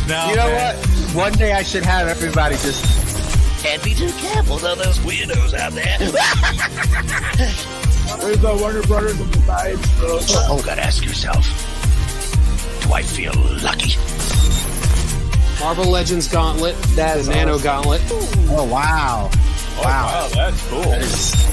No, you know what? One day I should have everybody just Can't be too careful though, those weirdos out there. There's no Warner Brothers on the side. Oh, gotta ask yourself, do I feel lucky? Marvel Legends Gauntlet, the Nano Gauntlet. oh wow. Oh, wow, that's cool. That is-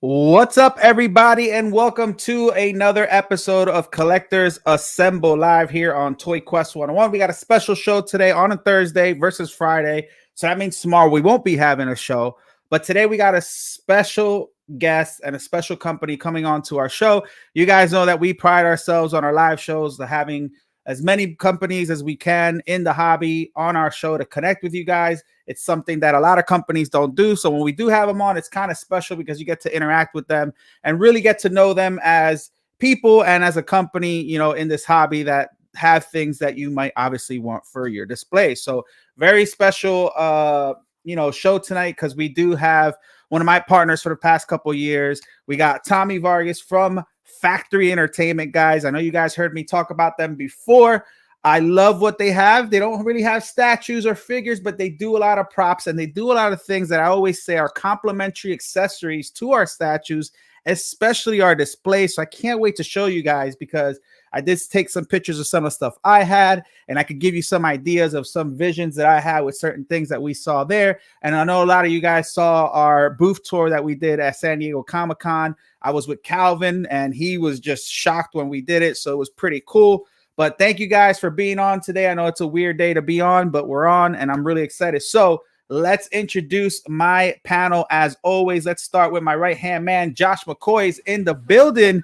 What's up, everybody, and welcome to another episode of Collectors Assemble live here on Toy Quest 101. We got a special show today on a Thursday versus Friday, so that means tomorrow we won't be having a show. But today we got a special guest and a special company coming on to our show. You guys know that we pride ourselves on our live shows to having as many companies as we can in the hobby on our show to connect with you guys. It's something that a lot of companies don't do. So when we do have them on, it's kind of special because you get to interact with them and really get to know them as people and as a company, you know, in this hobby that have things that you might obviously want for your display. So very special, show tonight because we do have one of my partners for the past couple years. We got Tommy Vargas from Factory Entertainment, guys. I know you guys heard me talk about them before. I love what they have. They don't really have statues or figures, but they do a lot of props and they do a lot of things that I always say are complementary accessories to our statues, especially our display. So I can't wait to show you guys because I did take some pictures of some of the stuff I had, and I could give you some ideas of some visions that I had with certain things that we saw there. And I know a lot of you guys saw our booth tour that we did at San Diego Comic-Con. I was with Calvin, and he was just shocked when we did it. So it was pretty cool. But thank you guys for being on today. I know it's a weird day to be on, but we're on, and I'm really excited. So let's introduce my panel. As always, let's start with my right-hand man, Josh McCoy's in the building.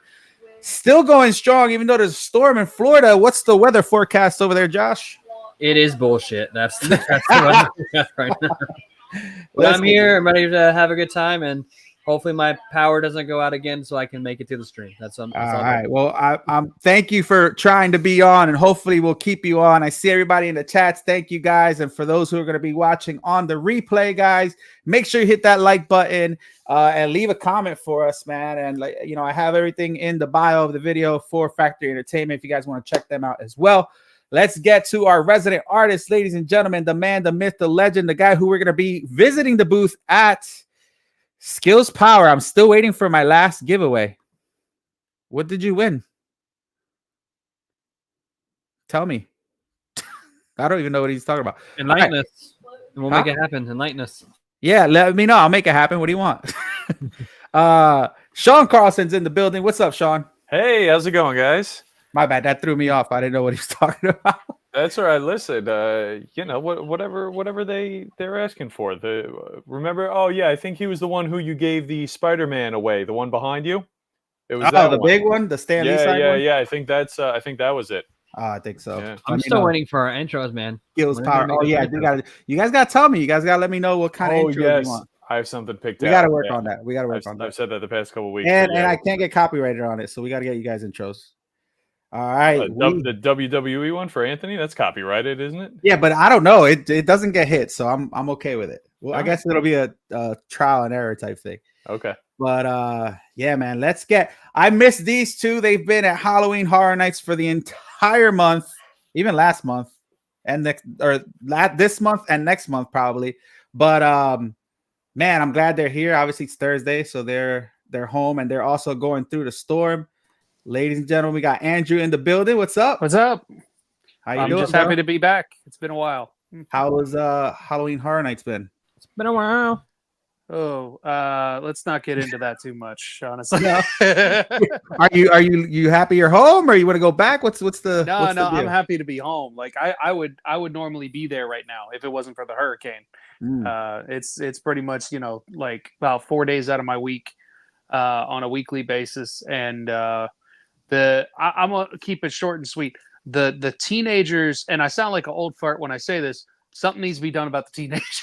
Still going strong, even though there's a storm in Florida. What's the weather forecast over there, Josh? It is bullshit. That's what I'm at right now. But I'm here. I'm ready to have a good time, and hopefully my power doesn't go out again, so I can make it to the stream. That's all right. Well, I'm thank you for trying to be on, and hopefully we'll keep you on. I see everybody in the chats. Thank you guys, and for those who are going to be watching on the replay, guys, make sure you hit that like button and leave a comment for us, man. And I have everything in the bio of the video for Factory Entertainment if you guys want to check them out as well. Let's get to our resident artist, ladies and gentlemen, the man, the myth, the legend, the guy who we're going to be visiting the booth at Skills Power. I'm still waiting for my last giveaway. What did you win? Tell me. I don't even know what he's talking about. Enlighten us. And we'll make it happen. Enlighten us. Yeah, let me know. I'll make it happen. What do you want? Sean Carlson's in the building. What's up, Sean? Hey, how's it going, guys? My bad. That threw me off. I didn't know what he was talking about. That's all right. Listen, whatever they're asking for. Remember? Oh yeah, I think he was the one who you gave the Spider-Man away. The one behind you. It was that the one. big one, the Stanley side one? Yeah. I think that was it. I think so. Yeah. I'm still waiting for our intros, man. Skills Power. Oh yeah, you guys gotta tell me. You guys gotta let me know what kind of intro you want. I have something picked out. We gotta work on that. We gotta work on that. I've said that the past couple of weeks. And I can't get copyrighted on it, so we gotta get you guys intros. All right. The WWE one for Anthony, that's copyrighted, isn't it? Yeah, but I don't know. It doesn't get hit, so I'm okay with it. Well, I guess it'll be a trial and error type thing. Okay. But yeah, man, I missed these two. They've been at Halloween Horror Nights for the entire month, even last month, and this month and next month probably. But man, I'm glad they're here. Obviously, it's Thursday, so they're home, and they're also going through the storm. Ladies and gentlemen, we got Andrew in the building. What's up? What's up? How you I'm doing? just happy to be back. It's been a while. How was Halloween Horror Nights been? It's been a while. Oh, let's not get into that too much, honestly. No. Are you happy you're home, or you want to go back? What's the No, what's the deal? I'm happy to be home. Like I would normally be there right now if it wasn't for the hurricane. It's pretty much, like about 4 days out of my week on a weekly basis, and I'm gonna keep it short and sweet. The teenagers, and I sound like an old fart when I say this, something needs to be done about the teenagers.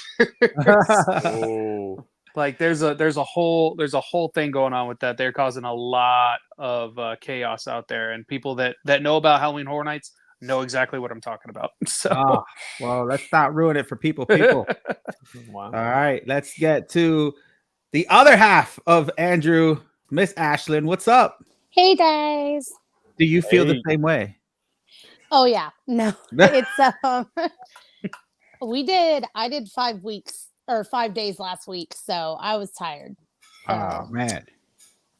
Oh. Like there's a whole thing going on with that. They're causing a lot of chaos out there, and people that know about Halloween Horror Nights know exactly what I'm talking about. So, well, let's not ruin it for people. Wow. All right, let's get to the other half of Andrew, Miss Ashlyn. What's up? Hey guys. Do you feel the Hey. same way? Oh yeah. No. It's I did 5 weeks or 5 days last week, so I was tired. Oh man.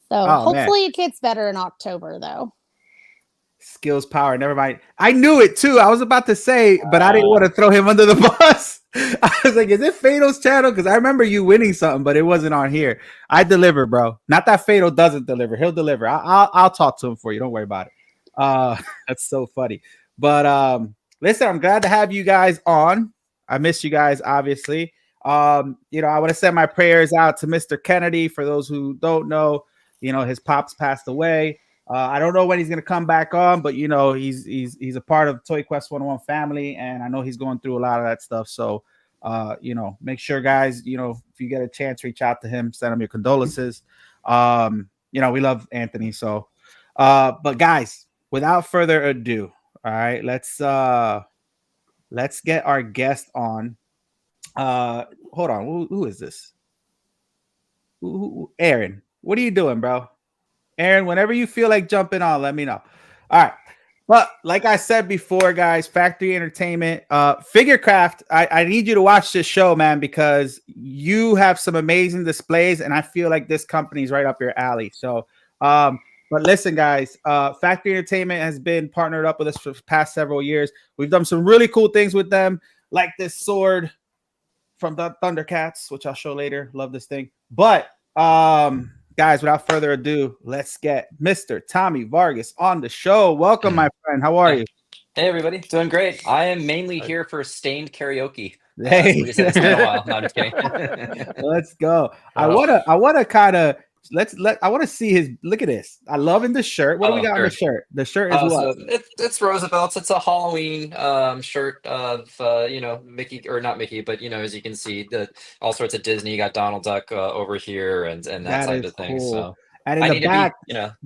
So Oh, hopefully it gets better in October though. Skills, power, never mind. I knew it too. I was about to say, but I didn't want to throw him under the bus. I was like, is it Fato's channel? Because I remember you winning something, but it wasn't on here. I deliver, bro. Not that Fato doesn't deliver. He'll deliver. I'll talk to him for you. Don't worry about it. That's so funny. But listen, I'm glad to have you guys on. I miss you guys, obviously. I want to send my prayers out to Mr. Kennedy. For those who don't know, his pops passed away. I don't know when he's gonna come back on, but he's a part of Toy Quest 101 family, and I know he's going through a lot of that stuff. So make sure, guys, if you get a chance, reach out to him, send him your condolences. We love Anthony. So but guys, without further ado, all right, let's get our guest on. Hold on, who is this? Aaron, what are you doing, bro? Aaron, whenever you feel like jumping on, let me know. All right. But like I said before, guys, Factory Entertainment, Figurecraft, I need you to watch this show, man, because you have some amazing displays, and I feel like this company is right up your alley. So, but listen, guys, Factory Entertainment has been partnered up with us for the past several years. We've done some really cool things with them, like this sword from the Thundercats, which I'll show later. Love this thing. But guys, without further ado, let's get Mr. Tommy Vargas on the show. Welcome, my friend. How are you? Hey, everybody. Doing great. I am mainly here for Stained Karaoke. Hey. It's been a while. No, I'm just kidding. Let's go. I want to see his. Look at this. I love in the shirt. What do we got on the shirt? The shirt is what? So it's Roosevelt's. It's a Halloween shirt of Mickey, or not Mickey, but as you can see, all sorts of Disney. You got Donald Duck over here and that type of thing. Cool. So and in the back,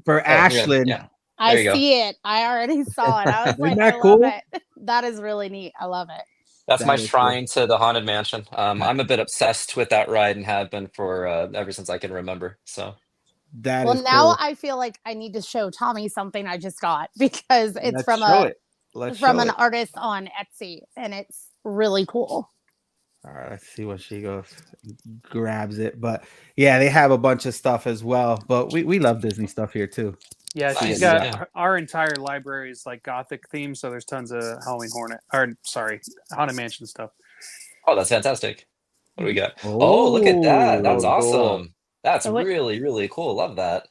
for Ashlyn. Yeah. I see it. I already saw it. I was like, that I cool? love it. That is really neat. I love it. That's my shrine to the Haunted Mansion. I'm a bit obsessed with that ride and have been for ever since I can remember. So now cool. I feel like I need to show Tommy something I just got, because it's from an artist on Etsy, and it's really cool. All right, let's see what she goes, grabs it. But yeah, they have a bunch of stuff as well. But we love Disney stuff here too. Yeah, she's got our entire library is like Gothic themed, so there's tons of Haunted Mansion stuff. Oh, that's fantastic. What do we got? Oh, look at that. That's awesome. Cool. That's really, really cool. Love that.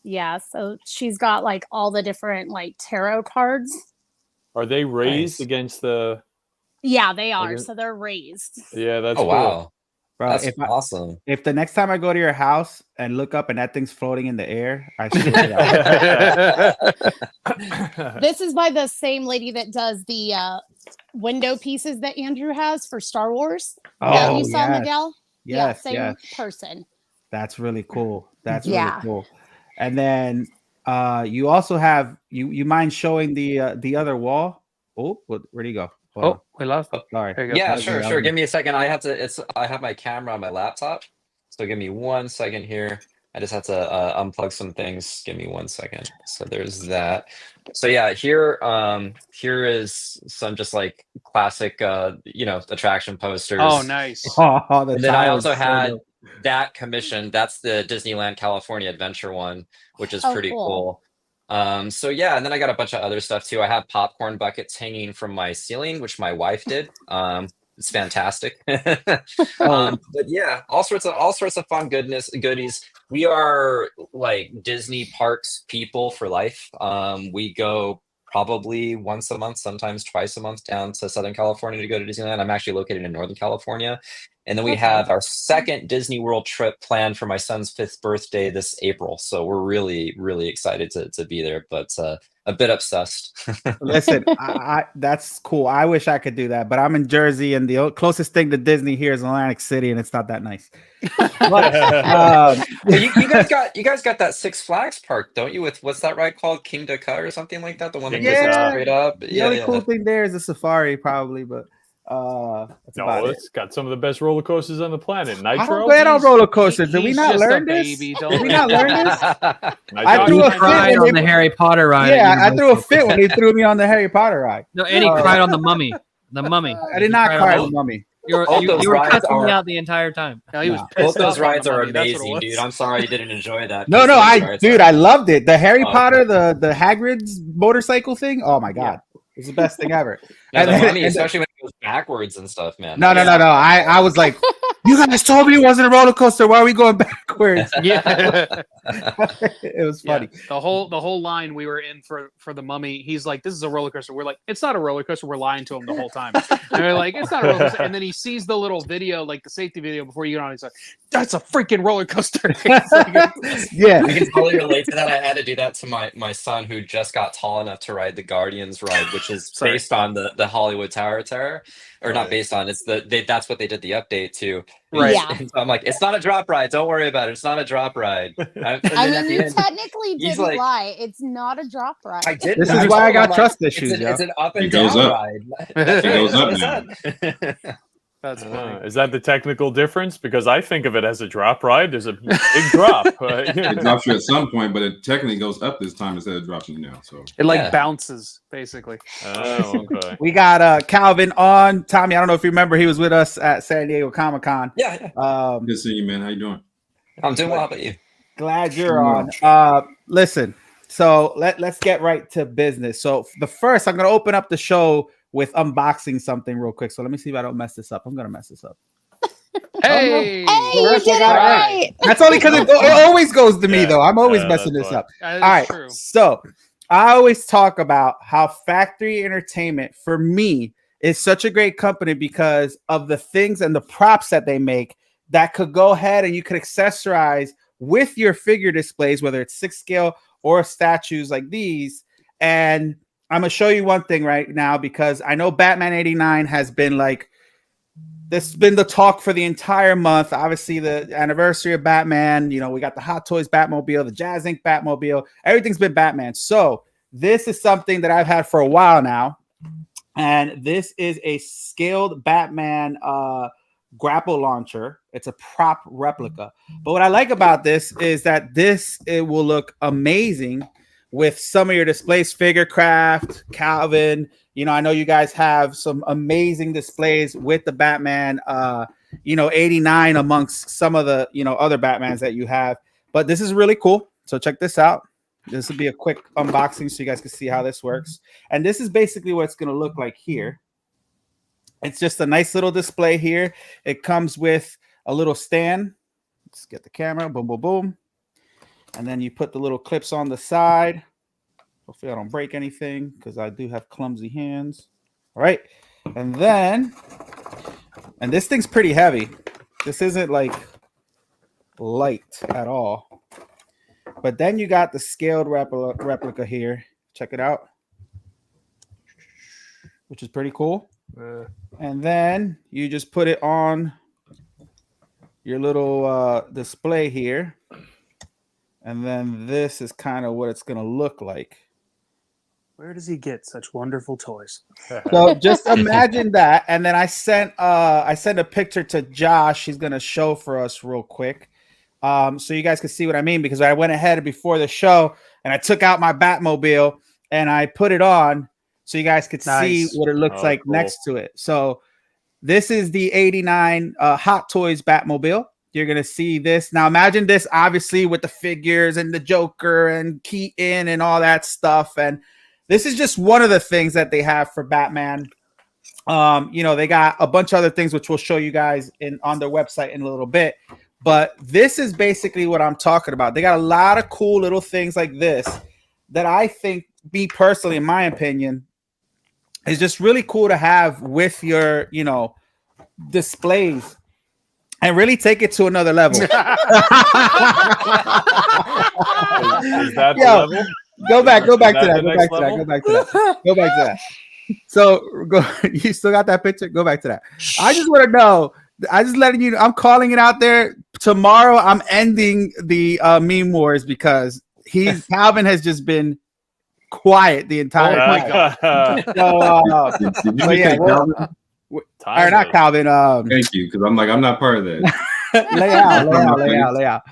Yeah, so she's got like all the different like tarot cards. Are they raised against the... Yeah, they are. So they're raised. Yeah, that's cool. Wow. Bro, that's awesome. If the next time I go to your house and look up and that thing's floating in the air, I swear. This is by the same lady that does the window pieces that Andrew has for Star Wars. Oh, you saw, Miguel? Yes, same person. That's really cool. That's really cool. And then you also have you mind showing the other wall? Oh, where'd he go? We lost. Sorry. Yeah, sure. Give me a second. I have my camera on my laptop, so give me 1 second here. I just have to unplug some things. Give me 1 second. So there's that. So yeah, here is some just like classic attraction posters. Oh, nice. And then I also had that commission. That's the Disneyland California Adventure one, which is pretty cool. So yeah, and then I got a bunch of other stuff too. I have popcorn buckets hanging from my ceiling, which my wife did. It's fantastic. But yeah, all sorts of fun goodies. We are like Disney parks people for life. We go probably once a month, sometimes twice a month, down to Southern California to go to Disneyland. I'm actually located in Northern California. And then we have our second Disney World trip planned for my son's 5th birthday this April. So we're really, really excited to be there, but a bit obsessed. Listen, that's cool. I wish I could do that, but I'm in Jersey, and the closest thing to Disney here is Atlantic City, and it's not that nice. You guys got that Six Flags park, don't you? With what's that ride called? King Dakar or something like that? The one that goes straight up. The only cool thing there is the safari, probably, but It's got some of the best roller coasters on the planet. Nitro. I don't get on roller coasters. Did we not learn this? Did we not learn this? I threw a fit on the Harry Potter ride. Yeah, I threw a fit when they threw me on the Harry Potter ride. No, and he cried on the Mummy. The Mummy. I did not cry on the Mummy. You were cussing me out the entire time. No, he was both those rides are amazing, dude. I'm sorry you didn't enjoy that. No, I loved it. The Harry Potter, the Hagrid's motorcycle thing. Oh my god, it's the best thing ever. And the Mummy, especially when it goes backwards and stuff, man. No. I was like, you guys told me it wasn't a roller coaster. Why are we going backwards? Yeah, it was funny. Yeah. The whole line we were in for the Mummy. He's like, "This is a roller coaster." We're like, "It's not a roller coaster." We're lying to him the whole time. And we're like, "It's not a roller coaster." And then he sees the little video, like the safety video before you get on. He's like, "That's a freaking roller coaster." Yeah, we can totally relate to that. I had to do that to my son who just got tall enough to ride the Guardians ride, which is based on the Hollywood Tower Terror, or not based on. It's that's what they did the update to. Right. Yeah. So I'm like, it's not a drop ride. Don't worry about it. It's not a drop ride. I mean, you technically didn't lie. It's not a drop ride. I did. This is why I got trust issues. It's an up and down ride. It goes up now. That's funny. Is that the technical difference? Because I think of it as a drop ride. There's a big drop. It drops you at some point, but it technically goes up this time instead of dropping you now. So it bounces basically. Oh, okay. We got Calvin on. Tommy, I don't know if you remember, he was with us at San Diego Comic-Con. Yeah. Good seeing you, man. How you doing? I'm doing well. How about you? Glad you're on. Listen, so let's get right to business. So I'm going to open up the show with unboxing something real quick. So let me see if I don't mess this up. I'm going to mess this up. Hey, you did it right. That's only because it always goes to me, though. I'm always messing this up. All right. True. So I always talk about how Factory Entertainment, for me, is such a great company because of the things and the props that they make that could go ahead and you could accessorize with your figure displays, whether it's 6 scale or statues like these. And I'm going to show you one thing right now because I know Batman 89 has been like, this has been the talk for the entire month. Obviously, the anniversary of Batman, we got the Hot Toys Batmobile, the Jazz Inc. Batmobile. Everything's been Batman. So this is something that I've had for a while now. And this is a scaled Batman grapple launcher. It's a prop replica. But what I like about this is that it will look amazing with some of your displays, Figurecraft, Calvin. I know you guys have some amazing displays with the Batman, 89 amongst some of the, other Batmans that you have. But this is really cool. So check this out. This will be a quick unboxing so you guys can see how this works. And this is basically what it's going to look like here. It's just a nice little display here. It comes with a little stand. Let's get the camera. Boom, boom, boom. And then you put the little clips on the side. Hopefully I don't break anything because I do have clumsy hands. All right. And this thing's pretty heavy. This isn't like light at all. But then you got the scaled replica here. Check it out. Which is pretty cool. And then you just put it on your little display here. And then this is kind of what it's going to look like. Where does he get such wonderful toys? So just imagine that. And then I sent a picture to Josh. He's going to show for us real quick. So you guys can see what I mean, because I went ahead before the show and I took out my Batmobile and I put it on so you guys could see what it looks like next to it. So this is the 89 Hot Toys Batmobile. You're going to see this. Now imagine this, obviously, with the figures and the Joker and Keaton and all that stuff. And this is just one of the things that they have for Batman. They got a bunch of other things, which we'll show you guys on their website in a little bit. But this is basically what I'm talking about. They got a lot of cool little things like this that I think, me personally, in my opinion, is just really cool to have with your, displays. And really take it to another level. Is that the level? Go back to that. So you still got that picture? Go back to that. I just want to know. I just letting you know. I'm calling it out there. Tomorrow, I'm ending the meme wars because Calvin has just been quiet the entire time. Did you just say Calvin? Or not Calvin. Thank you, because I'm not part of that. lay out.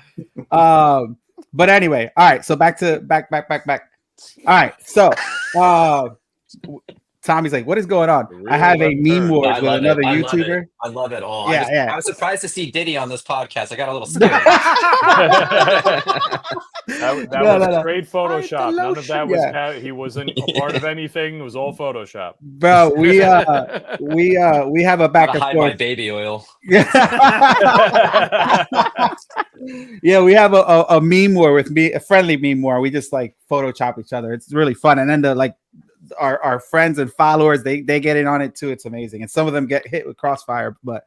But anyway, all right. So back. All right. So, Tommy's like, what is going on? I have a meme wars with another YouTuber. I love it all. Yeah, I was surprised to see Diddy on this podcast. I got a little scared. that was straight Photoshop. None of that was. He wasn't a part of anything. It was all Photoshop. Bro, we have a back and hide forth. My baby oil. Yeah, we have a meme war with me, a friendly meme war. We just like Photoshop each other. It's really fun, and then our friends and followers, they get in on it too. It's amazing, and some of them get hit with crossfire. But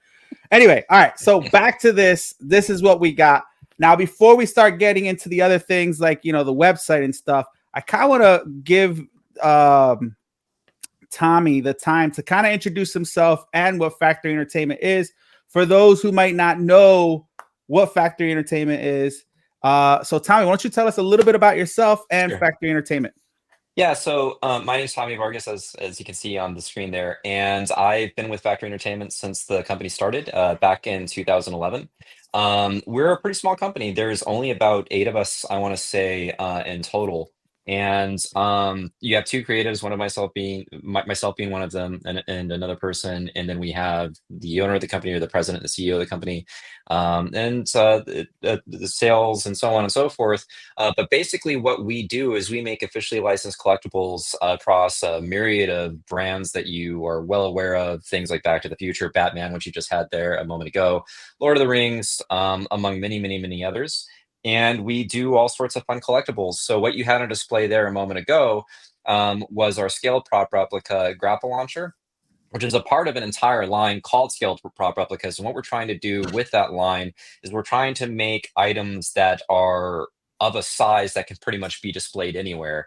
anyway, all right. So back to this. This is what we got now. Before we start getting into the other things, like the website and stuff, I kind of want to give Tommy the time to kind of introduce himself and what Factory Entertainment is for those who might not know what Factory Entertainment is. So Tommy, why don't you tell us a little bit about yourself and Factory Entertainment? Yeah, so my name is Tommy Vargas, as you can see on the screen there, and I've been with Factory Entertainment since the company started back in 2011. We're a pretty small company. There's only about 8 of us, I want to say, in total. And you have 2 creatives, one of myself being one of them, and another person, and then we have the owner of the company, or the president, the CEO of the company, and the sales and so on and so forth. But basically, what we do is we make officially licensed collectibles across a myriad of brands that you are well aware of. Things like Back to the Future, Batman, which you just had there a moment ago, Lord of the Rings, among many, many, many others. And we do all sorts of fun collectibles. So what you had on display there a moment ago was our scaled prop replica grapple launcher, which is a part of an entire line called scaled prop replicas. And what we're trying to do with that line is we're trying to make items that are of a size that can pretty much be displayed anywhere.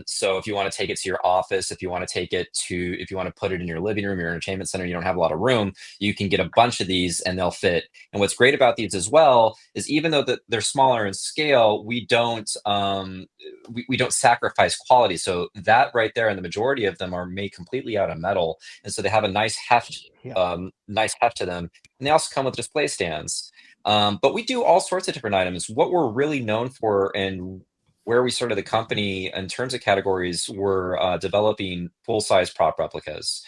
So if you want to take it to your office, if you want to put it in your living room, your entertainment center, you don't have a lot of room, you can get a bunch of these and they'll fit. And what's great about these as well is even though they're smaller in scale, we don't sacrifice quality. So that right there, and the majority of them are made completely out of metal, and so they have a nice heft to them, and they also come with display stands. But we do all sorts of different items. What we're really known for, and where we started the company in terms of categories, we're developing full-size prop replicas.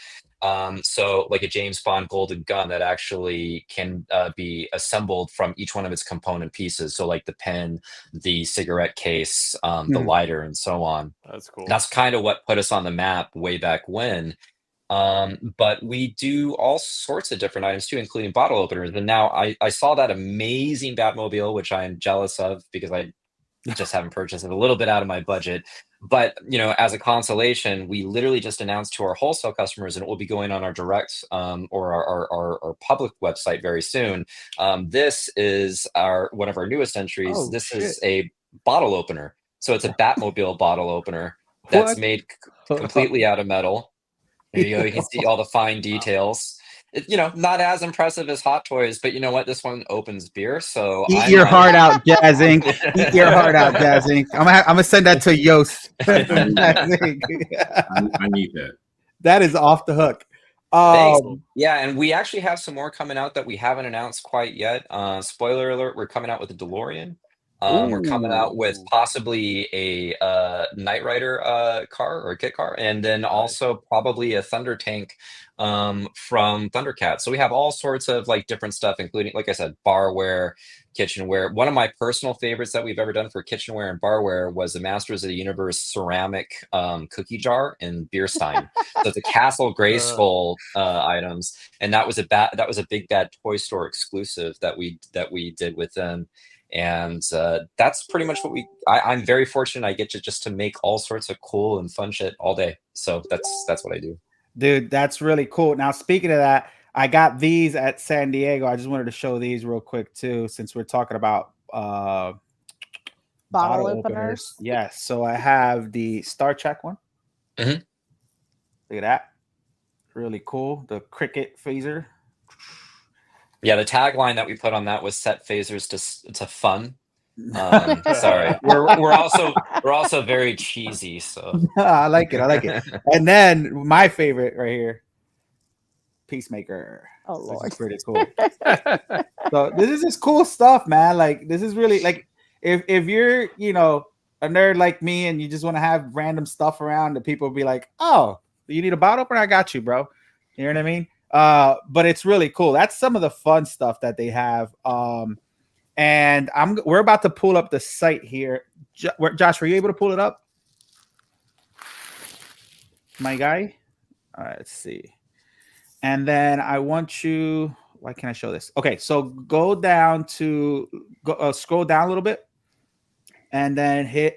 So like a James Bond golden gun that actually can be assembled from each one of its component pieces. So like the pen, the cigarette case, the lighter, and so on. That's cool. That's kind of what put us on the map way back when. But we do all sorts of different items too, including bottle openers. And now I saw that amazing Batmobile, which I am jealous of because I just haven't purchased it, a little bit out of my budget. But as a consolation, we literally just announced to our wholesale customers, and it will be going on our direct or our public website very soon. This is one of our newest entries. Is a bottle opener. So it's a Batmobile bottle opener that's made completely out of metal. There you go. You can see all the fine details. Not as impressive as Hot Toys, but you know what? This one opens beer. So eat your heart out, Jazz Inc. Eat your heart out, Jazz Inc. I'm gonna send that to Yost. I need that. That is off the hook. Yeah, and we actually have some more coming out that we haven't announced quite yet. Spoiler alert: we're coming out with a DeLorean. We're coming out with possibly a Knight Rider car or a kit car, and then also probably a Thunder Tank from Thundercat. So we have all sorts of different stuff, including, like I said, barware, kitchenware. One of my personal favorites that we've ever done for kitchenware and barware was the Masters of the Universe ceramic cookie jar in beer stein. So it's a Castle Grayskull items, and that was a Big Bad Toy Store exclusive that we did with them. And that's pretty much what I'm very fortunate. I get to make all sorts of cool and fun shit all day. So that's what I do. Dude, that's really cool. Now, speaking of that, I got these at San Diego. I just wanted to show these real quick too, since we're talking about bottle openers. Yes. So I have the Star Trek one. Mm-hmm. Look at that. Really cool. The cricket phaser. Yeah, the tagline that we put on that was "Set phasers to fun." Sorry, we're also very cheesy. So I like it. And then my favorite right here, Peacemaker. Oh Lord, which is pretty cool. So this is just cool stuff, man. Like this is really like if you're a nerd like me and you just want to have random stuff around, that people will be like, oh, you need a bottle opener? I got you, bro. You know what I mean? But it's really cool. That's some of the fun stuff that they have. And we're about to pull up the site here. Josh, were you able to pull it up? My guy? All right, let's see. And then I want you. Why can't I show this? Okay, so go down to scroll down a little bit, and then hit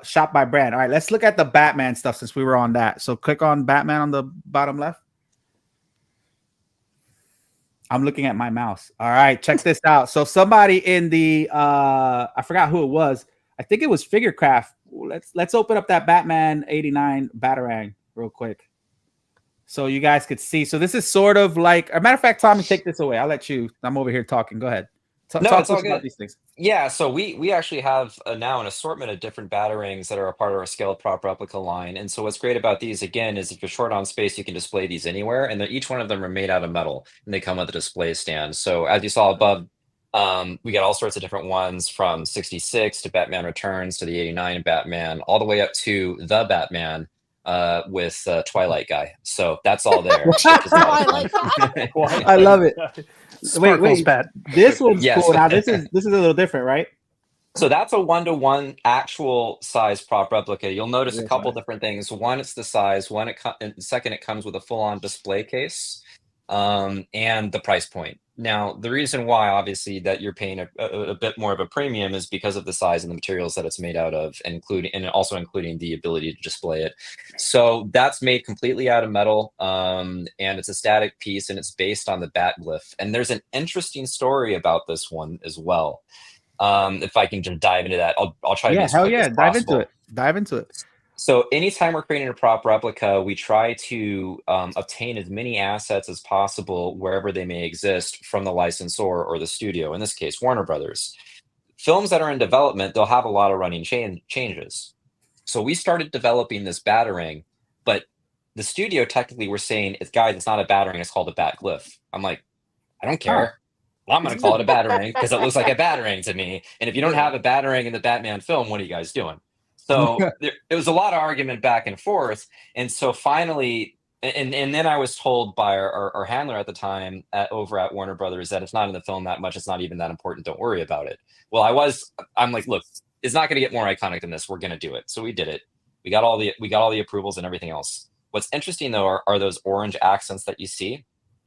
shop by brand. All right, let's look at the Batman stuff since we were on that. So click on Batman on the bottom left. I'm looking at my mouse. All right, check this out. So somebody in the I forgot who it was. I think it was Figurecraft. Let's open up that Batman 89 Batarang real quick, so you guys could see. So this is sort of like, a matter of fact, Tommy, take this away. I'll let you. I'm over here talking. Go ahead. No, talk it's all to us about good. these things. Yeah, so we actually have now an assortment of different batarangs that are a part of our scaled prop replica line. And so what's great about these, again, is if you're short on space, you can display these anywhere. And each one of them are made out of metal, and they come with a display stand. So as you saw above, we got all sorts of different ones, from 66 to Batman Returns to the 89 Batman, all the way up to the Batman with Twilight Guy. So that's all there. I love it. Wait, Bat. This one's Yes. cool. Now this is a little different, right? So that's a 1-to-1 actual size prop replica. You'll notice a couple different things. One, it's the size. And second, it comes with a full-on display case, and the price point. Now, the reason why, obviously, that you're paying a bit more of a premium is because of the size and the materials that it's made out of, and also including the ability to display it. So that's made completely out of metal, and it's a static piece, and it's based on the bat glyph. And there's an interesting story about this one as well. If I can just dive into that, I'll try to be as quick as possible. Dive into it. So anytime we're creating a prop replica, we try to obtain as many assets as possible wherever they may exist from the licensor or the studio, in this case, Warner Brothers. Films that are in development, they'll have a lot of running changes. So we started developing this Batarang, but the studio technically were saying, guys, it's not a Batarang, it's called a bat glyph. I'm like, I don't care. Well, I'm going to call it a Batarang because it looks like a Batarang to me. And if you don't have a Batarang in the Batman film, what are you guys doing? So it was a lot of argument back and forth. And so finally, and then I was told by our handler at the time over at Warner Brothers that it's not in the film that much. It's not even that important. Don't worry about it. Well, I'm like, look, it's not going to get more iconic than this. We're going to do it. So we did it. We got all the approvals and everything else. What's interesting, though, are those orange accents that you see.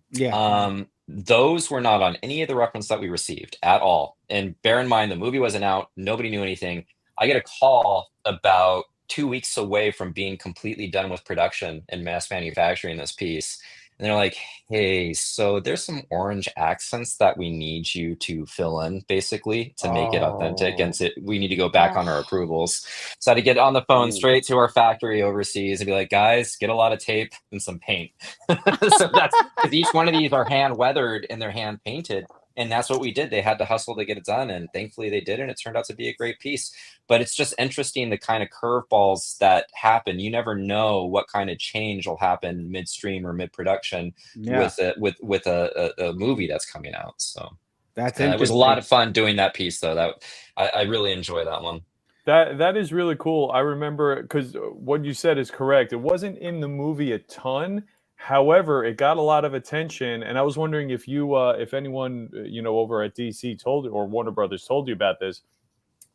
Yeah. Those were not on any of the reference that we received at all. And bear in mind, the movie wasn't out. Nobody knew anything. I get a call about 2 weeks away from being completely done with production and mass manufacturing this piece. And they're like, hey, so there's some orange accents that we need you to fill in, basically, to make it authentic. And we need to go back on our approvals. So I had to get on the phone straight to our factory overseas and be like, guys, get a lot of tape and some paint. So that's because each one of these are hand weathered and they're hand painted. And that's what we did. They had to hustle to get it done. And thankfully they did. And it turned out to be a great piece. But it's just interesting, the kind of curveballs that happen. You never know what kind of change will happen midstream or mid-production with a movie that's coming out. So that's it was a lot of fun doing that piece, though. I really enjoy that one. That is really cool. I remember, because what you said is correct. It wasn't in the movie a ton. However, it got a lot of attention, and I was wondering if if anyone, over at DC told you, or Warner Brothers told you about this.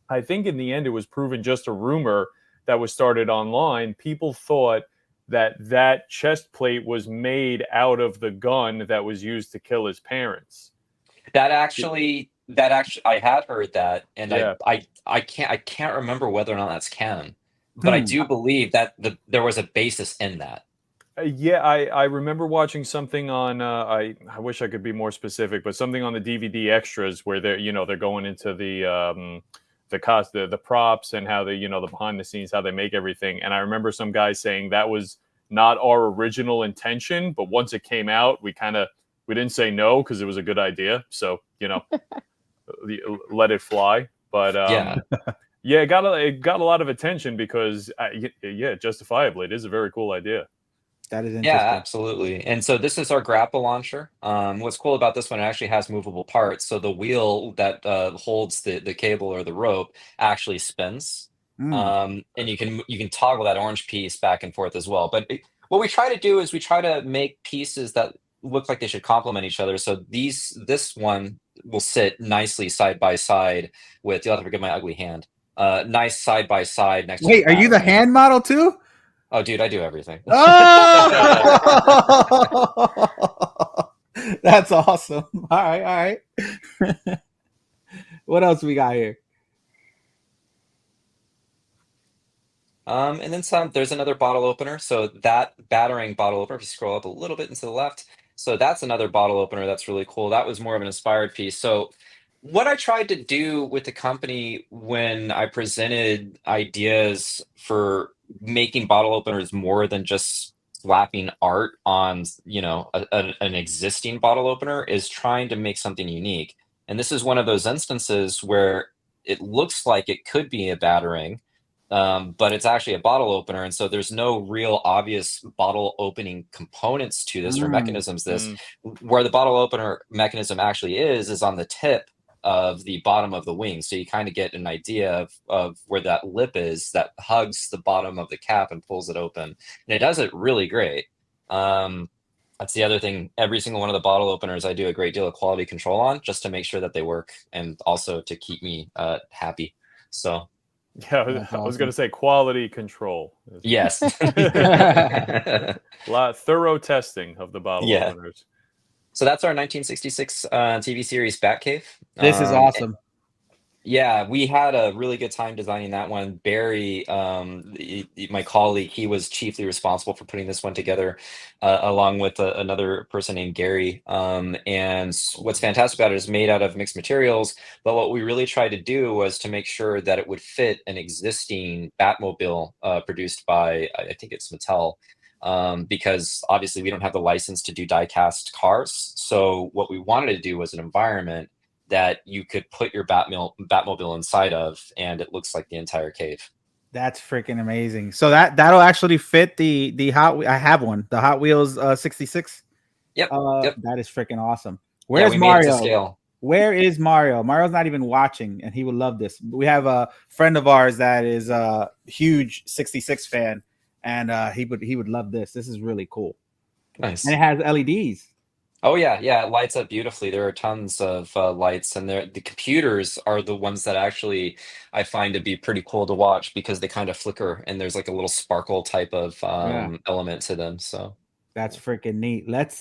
I think in the end, it was proven just a rumor that was started online. People thought that chest plate was made out of the gun that was used to kill his parents. That actually, I had heard that, and yeah. I can't remember whether or not that's canon, but I do believe that there was a basis in that. Yeah, I remember watching something on. I wish I could be more specific, but something on the DVD extras where they're going into the props and how they the behind the scenes, how they make everything. And I remember some guys saying that was not our original intention, but once it came out, we didn't say no because it was a good idea. So let it fly. But yeah, it got a lot of attention because justifiably, it is a very cool idea. That is interesting. Yeah, absolutely. And so this is our grapple launcher. What's cool about this one, it actually has movable parts. So the wheel that holds the cable or the rope actually spins. And you can toggle that orange piece back and forth as well. But what we try to do is we try to make pieces that look like they should complement each other. So this one will sit nicely side by side with, you'll have to forgive my ugly hand. Nice side by side next to Wait, are you the hand model too? Oh, dude, I do everything. Oh! That's awesome. All right. What else we got here? And then some, there's another bottle opener. So that battering bottle opener, if you scroll up a little bit and to the left, so that's another bottle opener that's really cool. That was more of an inspired piece. So what I tried to do with the company when I presented ideas for making bottle openers more than just slapping art on, an existing bottle opener is trying to make something unique. And this is one of those instances where it looks like it could be a battering, but it's actually a bottle opener. And so there's no real obvious bottle opening components to this or mechanisms. Where the bottle opener mechanism actually is on the tip of the bottom of the wing. So you kind of get an idea of where that lip is that hugs the bottom of the cap and pulls it open. And it does it really great. That's the other thing. Every single one of the bottle openers, I do a great deal of quality control on just to make sure that they work and also to keep me happy. So yeah, I was going to say quality control. Yes. A lot thorough testing of the bottle openers. So that's our 1966 TV series Batcave. This is awesome. Yeah, we had a really good time designing that one. Barry, my colleague, he was chiefly responsible for putting this one together, along with another person named Gary. And what's fantastic about it is made out of mixed materials. But what we really tried to do was to make sure that it would fit an existing Batmobile produced by, I think it's Mattel. Because obviously we don't have the license to do die-cast cars. So what we wanted to do was an environment that you could put your Batmobile inside of, and it looks like the entire cave. That's freaking amazing. So that'll actually fit the I have one, the Hot Wheels 66. Yep. That is freaking awesome. Where's Mario? Where is Mario? Mario's not even watching, and he would love this. We have a friend of ours that is a huge 66 fan. And he would love this. This is really cool. Nice. And it has LEDs. Oh yeah, it lights up beautifully. There are tons of lights, and the computers are the ones that actually I find to be pretty cool to watch because they kind of flicker, and there's like a little sparkle type of element to them. So that's freaking neat. Let's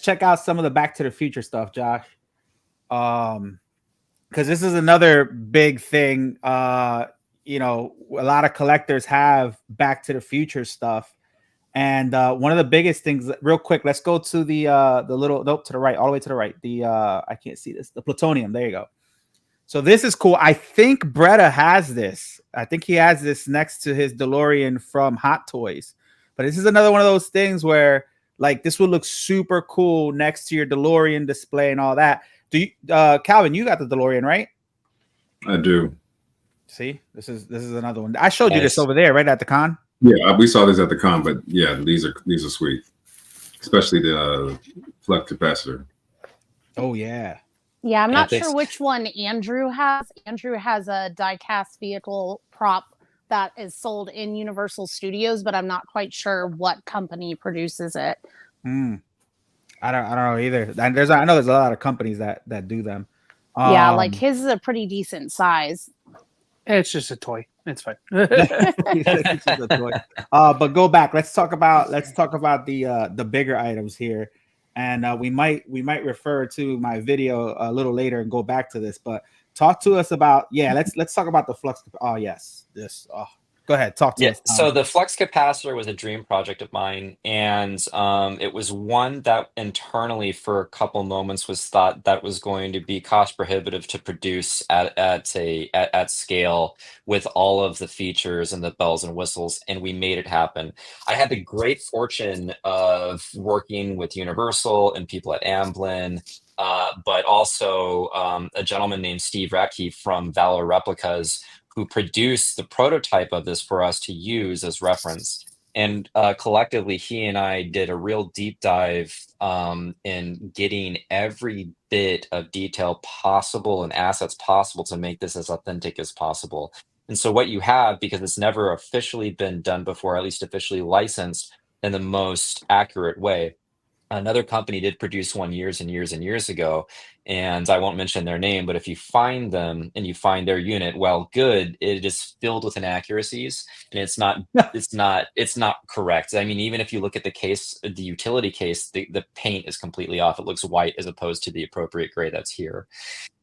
check out some of the Back to the Future stuff, Josh. Because this is another big thing. A lot of collectors have Back to the Future stuff, and one of the biggest things, real quick, let's go to the little, nope, to the right, all the way to the right, I can't see this, the plutonium. There you go. So this is cool. I think Bretta has this. I think he has this next to his DeLorean from Hot Toys. But this is another one of those things where like this would look super cool next to your DeLorean display and all that. Do you, Calvin, you got the DeLorean, right? I do. See, this is another one. I showed you this over there, right at the con. Yeah, we saw this at the con, but yeah, these are sweet, especially the flux capacitor. Oh yeah. Yeah, I'm not sure which one Andrew has. Andrew has a die-cast vehicle prop that is sold in Universal Studios, but I'm not quite sure what company produces it. I don't know either. And I know there's a lot of companies that do them. Yeah, like his is a pretty decent size. It's just a toy. It's fine. It's just a toy. But go back. Let's talk about the bigger items here, and we might refer to my video a little later and go back to this. But talk to us about let's talk about the flux. Oh yes, this. Oh, go ahead. Talk to us. So the flux capacitor was a dream project of mine, and it was one that internally for a couple moments was thought that was going to be cost prohibitive to produce at scale with all of the features and the bells and whistles, and we made it happen. I had the great fortune of working with Universal and people at Amblin, but also a gentleman named Steve Ratke from Valor Replicas, who produced the prototype of this for us to use as reference. And collectively, he and I did a real deep dive in getting every bit of detail possible and assets possible to make this as authentic as possible. And so what you have, because it's never officially been done before, at least officially licensed in the most accurate way. Another company did produce one years and years and years ago, and I won't mention their name, but if you find them and you find their unit, well, good, it is filled with inaccuracies, and it's not correct. I mean, even if you look at the case, the utility case, the paint is completely off. It looks white as opposed to the appropriate gray that's here.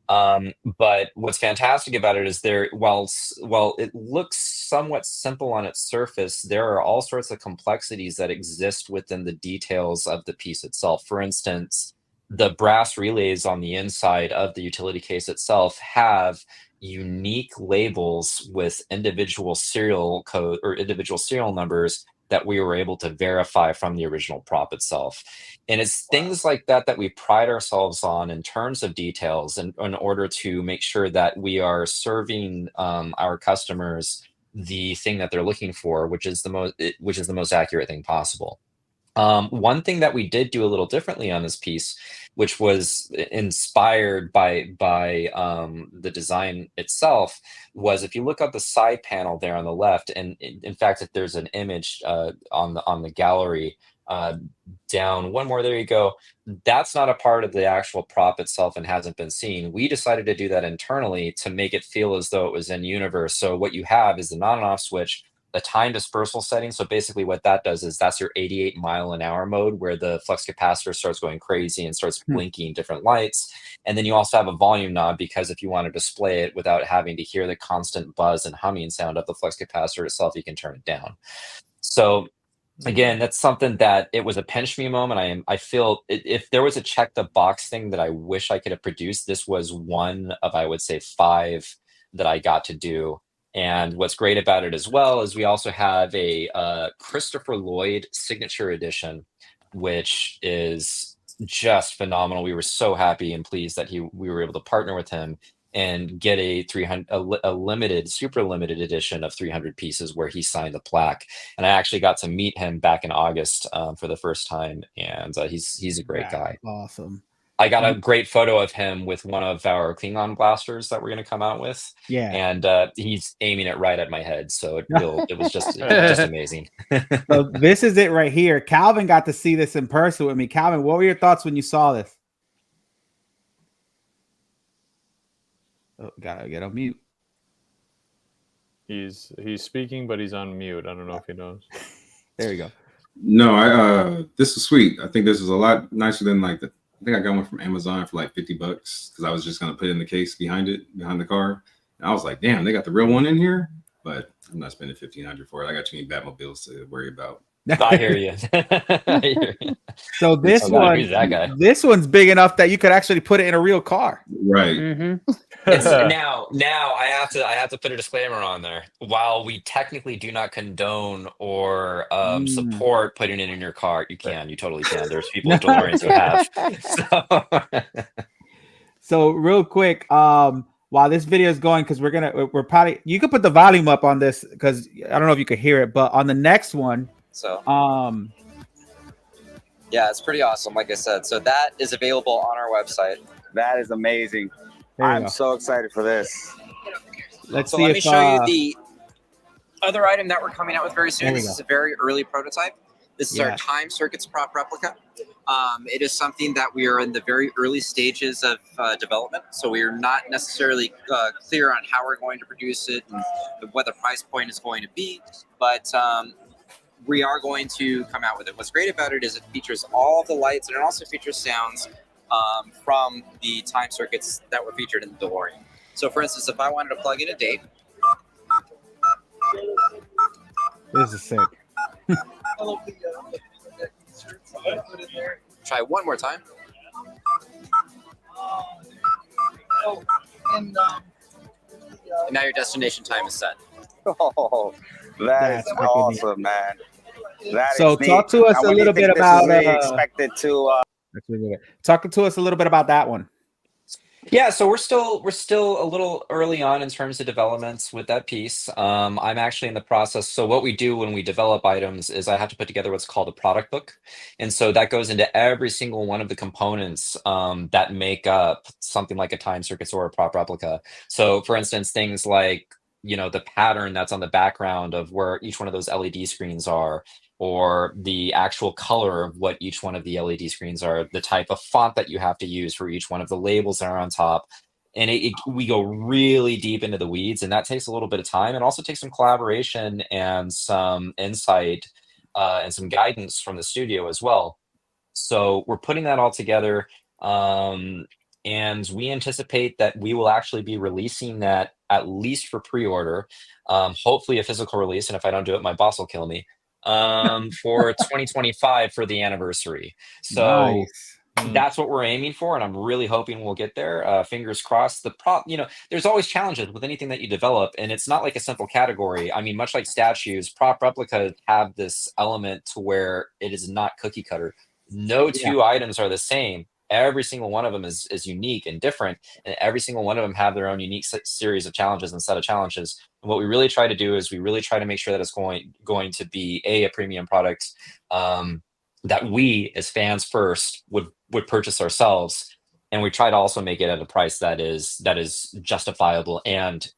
But what's fantastic about it is while it looks somewhat simple on its surface, there are all sorts of complexities that exist within the details of the piece itself. For instance, the brass relays on the inside of the utility case itself have unique labels with individual serial code or individual serial numbers that we were able to verify from the original prop itself. And it's things like that that we pride ourselves on in terms of details, and in order to make sure that we are serving our customers the thing that they're looking for, which is the most accurate thing possible. One thing that we did do a little differently on this piece, which was inspired by the design itself, was if you look at the side panel there on the left, and in fact, if there's an image on the gallery down one more, there you go. That's not a part of the actual prop itself and hasn't been seen. We decided to do that internally to make it feel as though it was in universe. So what you have is the on and off switch, the time dispersal setting. So basically what that does is that's your 88 mile an hour mode, where the flux capacitor starts going crazy and starts blinking different lights. And then you also have a volume knob, because if you want to display it without having to hear the constant buzz and humming sound of the flux capacitor itself, you can turn it down. So again, that's something that it was a pinch me moment. I feel if there was a check the box thing that I wish I could have produced, this was one of, I would say, 5 that I got to do. And what's great about it as well is we also have a Christopher Lloyd signature edition, which is just phenomenal. We were so happy and pleased that we were able to partner with him and get a limited, super limited edition of 300 pieces where he signed the plaque. And I actually got to meet him back in August for the first time, and he's a great guy. Awesome. I got a great photo of him with one of our Klingon blasters that we're going to come out with. Yeah. And he's aiming it right at my head. So it was just amazing. So this is it right here. Calvin got to see this in person with me. Calvin, what were your thoughts when you saw this? Oh, gotta get on mute. He's speaking, but he's on mute. I don't know if he knows. There you go. No, this is sweet. I think this is a lot nicer than I think I got one from Amazon for like $50 because I was just gonna put it in the case behind the car. And I was like, damn, they got the real one in here, but I'm not spending $1,500 for it. I got too many Batmobiles to worry about. I hear you. I hear you. So this one's big enough that you could actually put it in a real car. Right. Mm-hmm. Now I have to put a disclaimer on there. While we technically do not condone or support putting it in your car, you totally can. There's people with DeLoreans who have. So real quick, while this video is going, because we're probably, you could put the volume up on this because I don't know if you could hear it, but on the next one. So yeah, it's pretty awesome. Like I said, so that is available on our website. That is amazing. I'm so excited for this. Let me show you the other item that we're coming out with very soon. This is a very early prototype. This is our time circuits prop replica. It is something that we are in the very early stages of development. So we are not necessarily clear on how we're going to produce it and what the price point is going to be. But we are going to come out with it. What's great about it is it features all the lights, and it also features sounds from the time circuits that were featured in the DeLorean. So for instance, if I wanted to plug in a date. This is sick. Try one more time. And now your destination time is set. Oh, that's awesome, neat, man. So talk to us a little bit about expected to talk to us a little bit about that one. Yeah, so we're still a little early on in terms of developments with that piece. I'm actually in the process. So what we do when we develop items is I have to put together what's called a product book, and so that goes into every single one of the components that make up something like a time circuits or a prop replica. So, for instance, things like the pattern that's on the background of where each one of those LED screens are, or the actual color of what each one of the LED screens are, the type of font that you have to use for each one of the labels that are on top. And we go really deep into the weeds, and that takes a little bit of time. It also takes some collaboration and some insight and some guidance from the studio as well. So we're putting that all together. And we anticipate that we will actually be releasing that at least for pre-order, hopefully a physical release. And if I don't do it, my boss will kill me for 2025 for the anniversary. So Nice. that's what we're aiming for, and I'm really hoping we'll get there. Fingers crossed. There's always challenges with anything that you develop, and it's not like a simple category. I mean, much like statues, prop replicas have this element to where it is not cookie cutter. No two items are the same. Every single one of them is unique and different, and every single one of them have their own unique series of challenges and set of challenges. And what we really try to do is we really try to make sure that it's going to be a premium product that we as fans first would purchase ourselves, and we try to also make it at a price that is justifiable and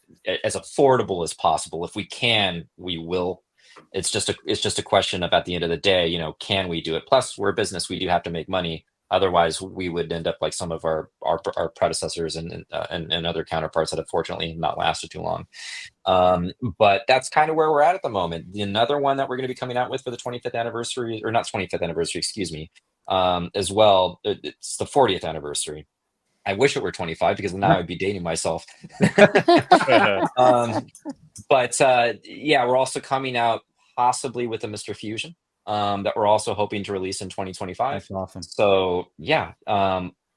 as affordable as possible. If we can, we will. It's just a question of, at the end of the day, can we do it? Plus, we're a business; we do have to make money. Otherwise, we would end up like some of our predecessors and other counterparts that have fortunately not lasted too long. But that's kind of where we're at the moment. Another one that we're going to be coming out with for the 25th anniversary, or not 25th anniversary, excuse me, as well. It's the 40th anniversary. I wish it were 25 because now I'd be dating myself. But yeah, we're also coming out possibly with a Mr. Fusion that we're also hoping to release in 2025. That's awesome. So yeah,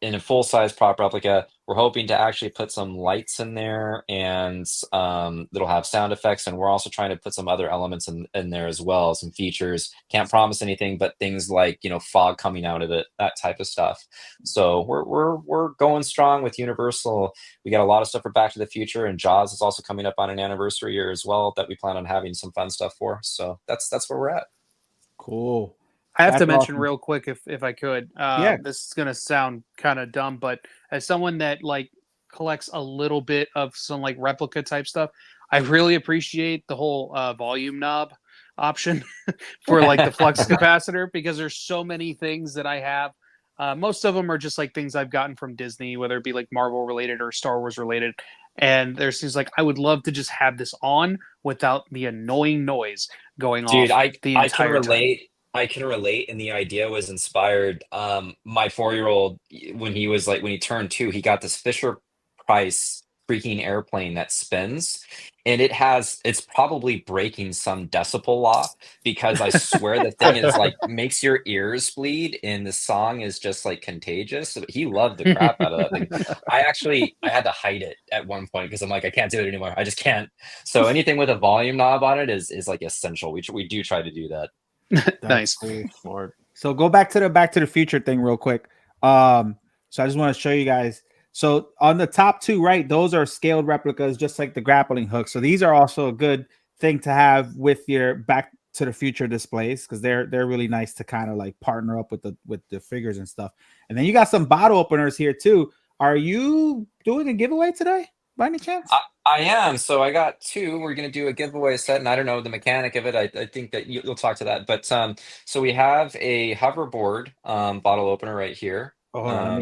in a full-size prop replica, we're hoping to actually put some lights in there, and that'll have sound effects, and we're also trying to put some other elements in there as well, some features. Can't promise anything, but things like fog coming out of it, that type of stuff. So we're going strong with Universal. We got a lot of stuff for Back to the Future, and Jaws is also coming up on an anniversary year as well that we plan on having some fun stuff for. So that's where we're at. Cool. I have That's to mention awesome. real quick, if I could. Yeah. This is gonna sound kind of dumb, but as someone that collects a little bit of some replica type stuff, I really appreciate the whole volume knob option for the flux capacitor, because there's so many things that I have. Most of them are just things I've gotten from Disney, whether it be Marvel related or Star Wars related. And there's things I would love to just have this on without the annoying noise going Dude, off I the can entire relate. time. I can relate, and the idea was inspired. My 4-year-old, when he turned 2, he got this Fisher Price freaking airplane that spins, and it's probably breaking some decibel law, because I swear the thing is makes your ears bleed, and the song is just contagious. He loved the crap out of that thing. I had to hide it at one point because I'm I can't do it anymore. I just can't. So anything with a volume knob on it is essential. We do try to do that. Nice. Cool. So go back to the Future thing real quick. So I just want to show you guys. So on the top two, right, those are scaled replicas, just like the grappling hook. So these are also a good thing to have with your Back to the Future displays, because they're really nice to kind of partner up with the figures and stuff. And then you got some bottle openers here too. Are you doing a giveaway today by any chance? I am. So I got 2. We're going to do a giveaway set, and I don't know the mechanic of it. I think that you'll talk to that. But so we have a hoverboard bottle opener right here. Oh, hold on.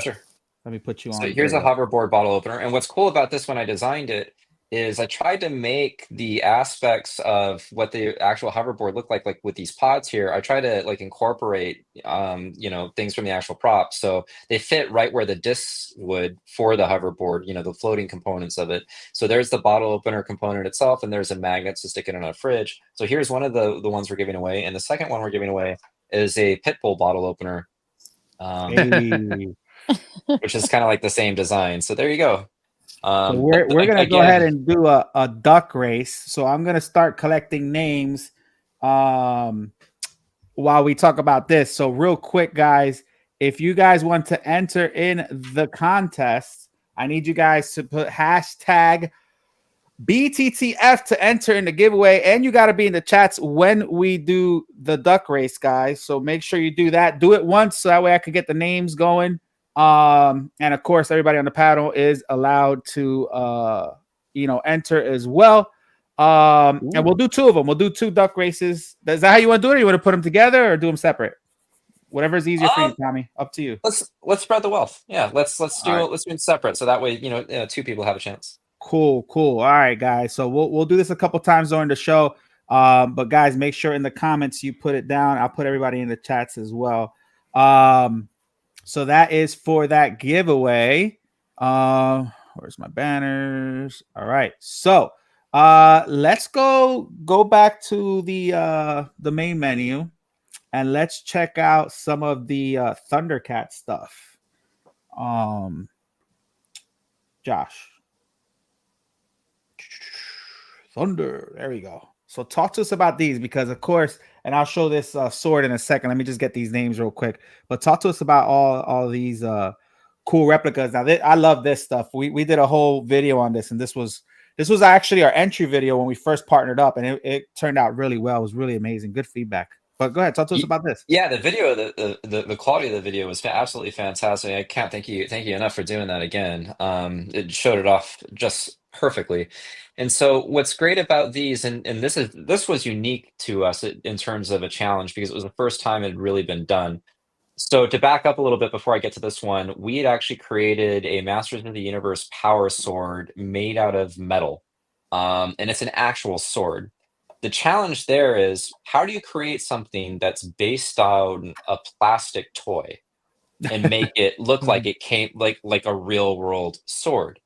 Sure. Let me put you on. So here's a hoverboard bottle opener. And what's cool about this when I designed it is I tried to make the aspects of what the actual hoverboard looked like with these pods here. I try to incorporate, things from the actual prop. So they fit right where the discs would for the hoverboard, the floating components of it. So there's the bottle opener component itself, and there's a magnet to stick it in a fridge. So here's one of the ones we're giving away. And the second one we're giving away is a Pitbull bottle opener. Which is kind of the same design. So there you go. So we're gonna go ahead and do a duck race. So I'm gonna start collecting names while we talk about this. So real quick, guys, if you guys want to enter in the contest, I need you guys to put hashtag BTTF to enter in the giveaway, and you got to be in the chats when we do the duck race, guys. So make sure you do that. Do it once so that way I can get the names going. And of course, everybody on the panel is allowed to enter as well. And we'll do 2 of them. We'll do 2 duck races. Is that how you want to do it? Or you want to put them together or do them separate? Whatever's easier for you, Tommy. Up to you. Let's spread the wealth. Yeah, let's do it separate, so that way 2 people have a chance. Cool. All right, guys. So we'll do this a couple times during the show. But guys, make sure in the comments you put it down. I'll put everybody in the chats as well. So that is for that giveaway. Where's my banners? All right. So let's go back to the main menu and let's check out some of the Thundercat stuff. Josh. Thunder. There we go. So talk to us about these because, of course, and I'll show this sword in a second. Let me just get these names real quick. But talk to us about all these cool replicas. Now, I love this stuff. We did a whole video on this, and this was actually our entry video when we first partnered up, and it turned out really well. It was really amazing. Good feedback. But go ahead, talk to us about this. Yeah, the video, the quality of the video was absolutely fantastic. I can't thank you enough for doing that again. It showed it off just perfectly. And so what's great about these, and this was unique to us in terms of a challenge because it was the first time it had really been done. So to back up a little bit before I get to this one, we had actually created a Masters of the Universe power sword made out of metal. And it's an actual sword. The challenge there is, how do you create something that's based on a plastic toy and make it look like it came like a real world sword?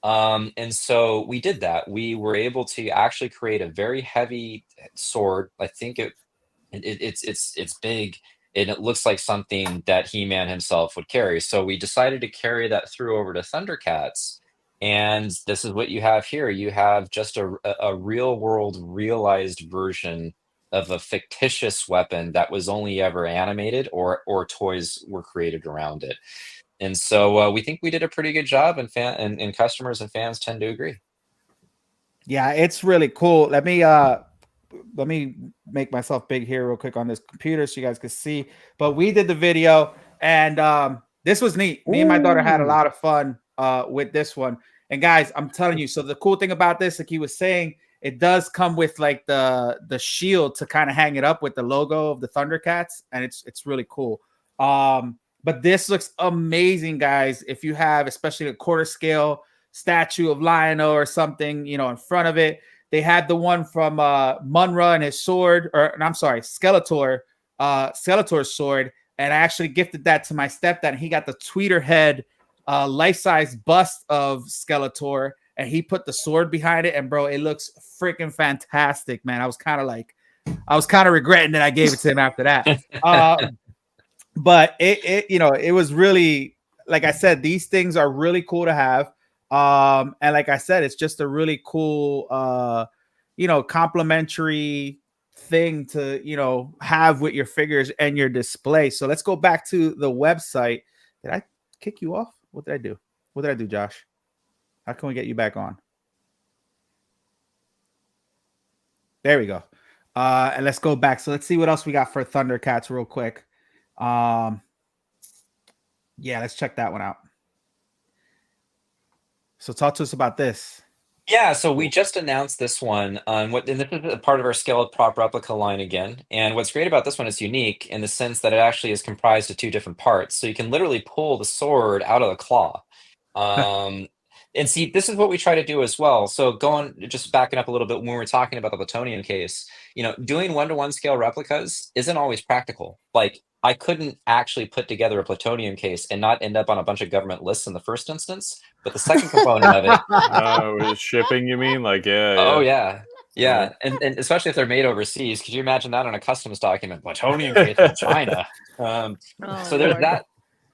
And so we did that. We were able to actually create a very heavy sword. I think it's big and it looks like something that He-Man himself would carry. So we decided to carry that through over to Thundercats. And this is what you have here. You have just a real world realized version of a fictitious weapon that was only ever animated or toys were created around it. And so we think we did a pretty good job, and customers and fans tend to agree. Yeah, it's really cool. Let me make myself big here real quick on this computer so you guys can see. But we did the video, and this was neat. Me and my daughter had a lot of fun with this one. And guys, I'm telling you, so the cool thing about this, like he was saying, it does come with like the shield to kind of hang it up with the logo of the Thundercats, and it's really cool. But this looks amazing, guys. If you have especially a quarter scale statue of Lion-O or something, in front of it. They had the one from Munra and his sword, Skeletor's sword, and I actually gifted that to my stepdad, and he got the tweeter head life-size bust of Skeletor, and he put the sword behind it, and bro, it looks freaking fantastic, man. I was kind of regretting that I gave it to him after that. But it was really, like I said, these things are really cool to have. And like I said, it's just a really cool complimentary thing to have with your figures and your display. So let's go back to the website. Did I kick you off? What did I do, Josh? How can we get you back on? There we go. And let's go back. So let's see what else we got for Thundercats real quick. Yeah, let's check that one out. So talk to us about this. Yeah, so we just announced this one on and this is a part of our scaled prop replica line again. And what's great about this one is unique in the sense that it actually is comprised of 2 different parts. So you can literally pull the sword out of the claw. And see, this is what we try to do as well. So just backing up a little bit when we're talking about the plutonium case, doing 1-to-1 scale replicas isn't always practical. Like, I couldn't actually put together a plutonium case and not end up on a bunch of government lists in the first instance. But the second component of it, shipping, you mean? Like, yeah. Oh yeah. And especially if they're made overseas, could you imagine that on a customs document? Plutonium case in China. So there's that.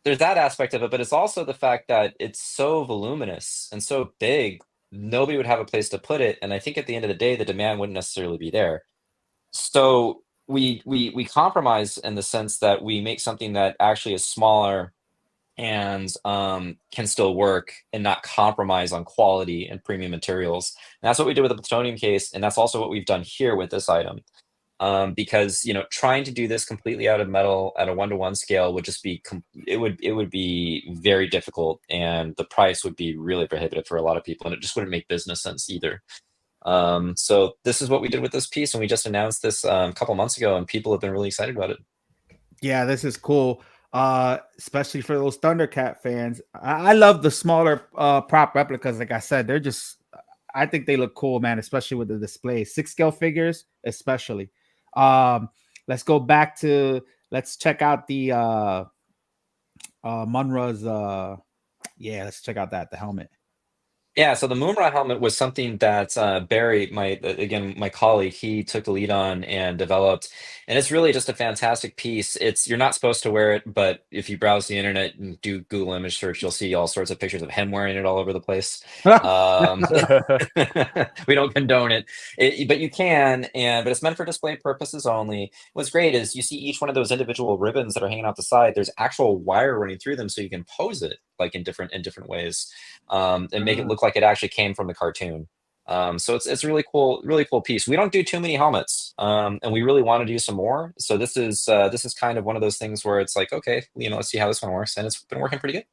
There's that aspect of it, but it's also the fact that it's so voluminous and so big, nobody would have a place to put it. And I think at the end of the day, the demand wouldn't necessarily be there. So we compromise in the sense that we make something that actually is smaller and can still work and not compromise on quality and premium materials. And that's what we did with the plutonium case, and that's also what we've done here with this item. Because trying to do this completely out of metal at a 1-to-1 scale would just be it would be very difficult, and the price would be really prohibitive for a lot of people, and it just wouldn't make business sense either. So this is what we did with this piece, and we just announced this a couple months ago, and people have been really excited about it. Yeah, this is cool. Especially for those Thundercat fans. I love the smaller prop replicas. Like I said, I think they look cool, man, especially with the display. 6-scale figures, especially. Let's go back to, let's check out the Munra's let's check out the helmet. Yeah, so the Moonra helmet was something that Barry, my colleague, he took the lead on and developed, and it's really just a fantastic piece. You're not supposed to wear it, but if you browse the internet and do Google image search, you'll see all sorts of pictures of him wearing it all over the place. We don't condone it, but you can, but it's meant for display purposes only. What's great is you see each one of those individual ribbons that are hanging out the side. There's actual wire running through them, so you can pose it like in different ways. And make it look like it actually came from the cartoon. So it's a really cool piece. We don't do too many helmets, and we really want to do some more. So this is kind of one of those things where it's like, okay, let's see how this one works, and it's been working pretty good.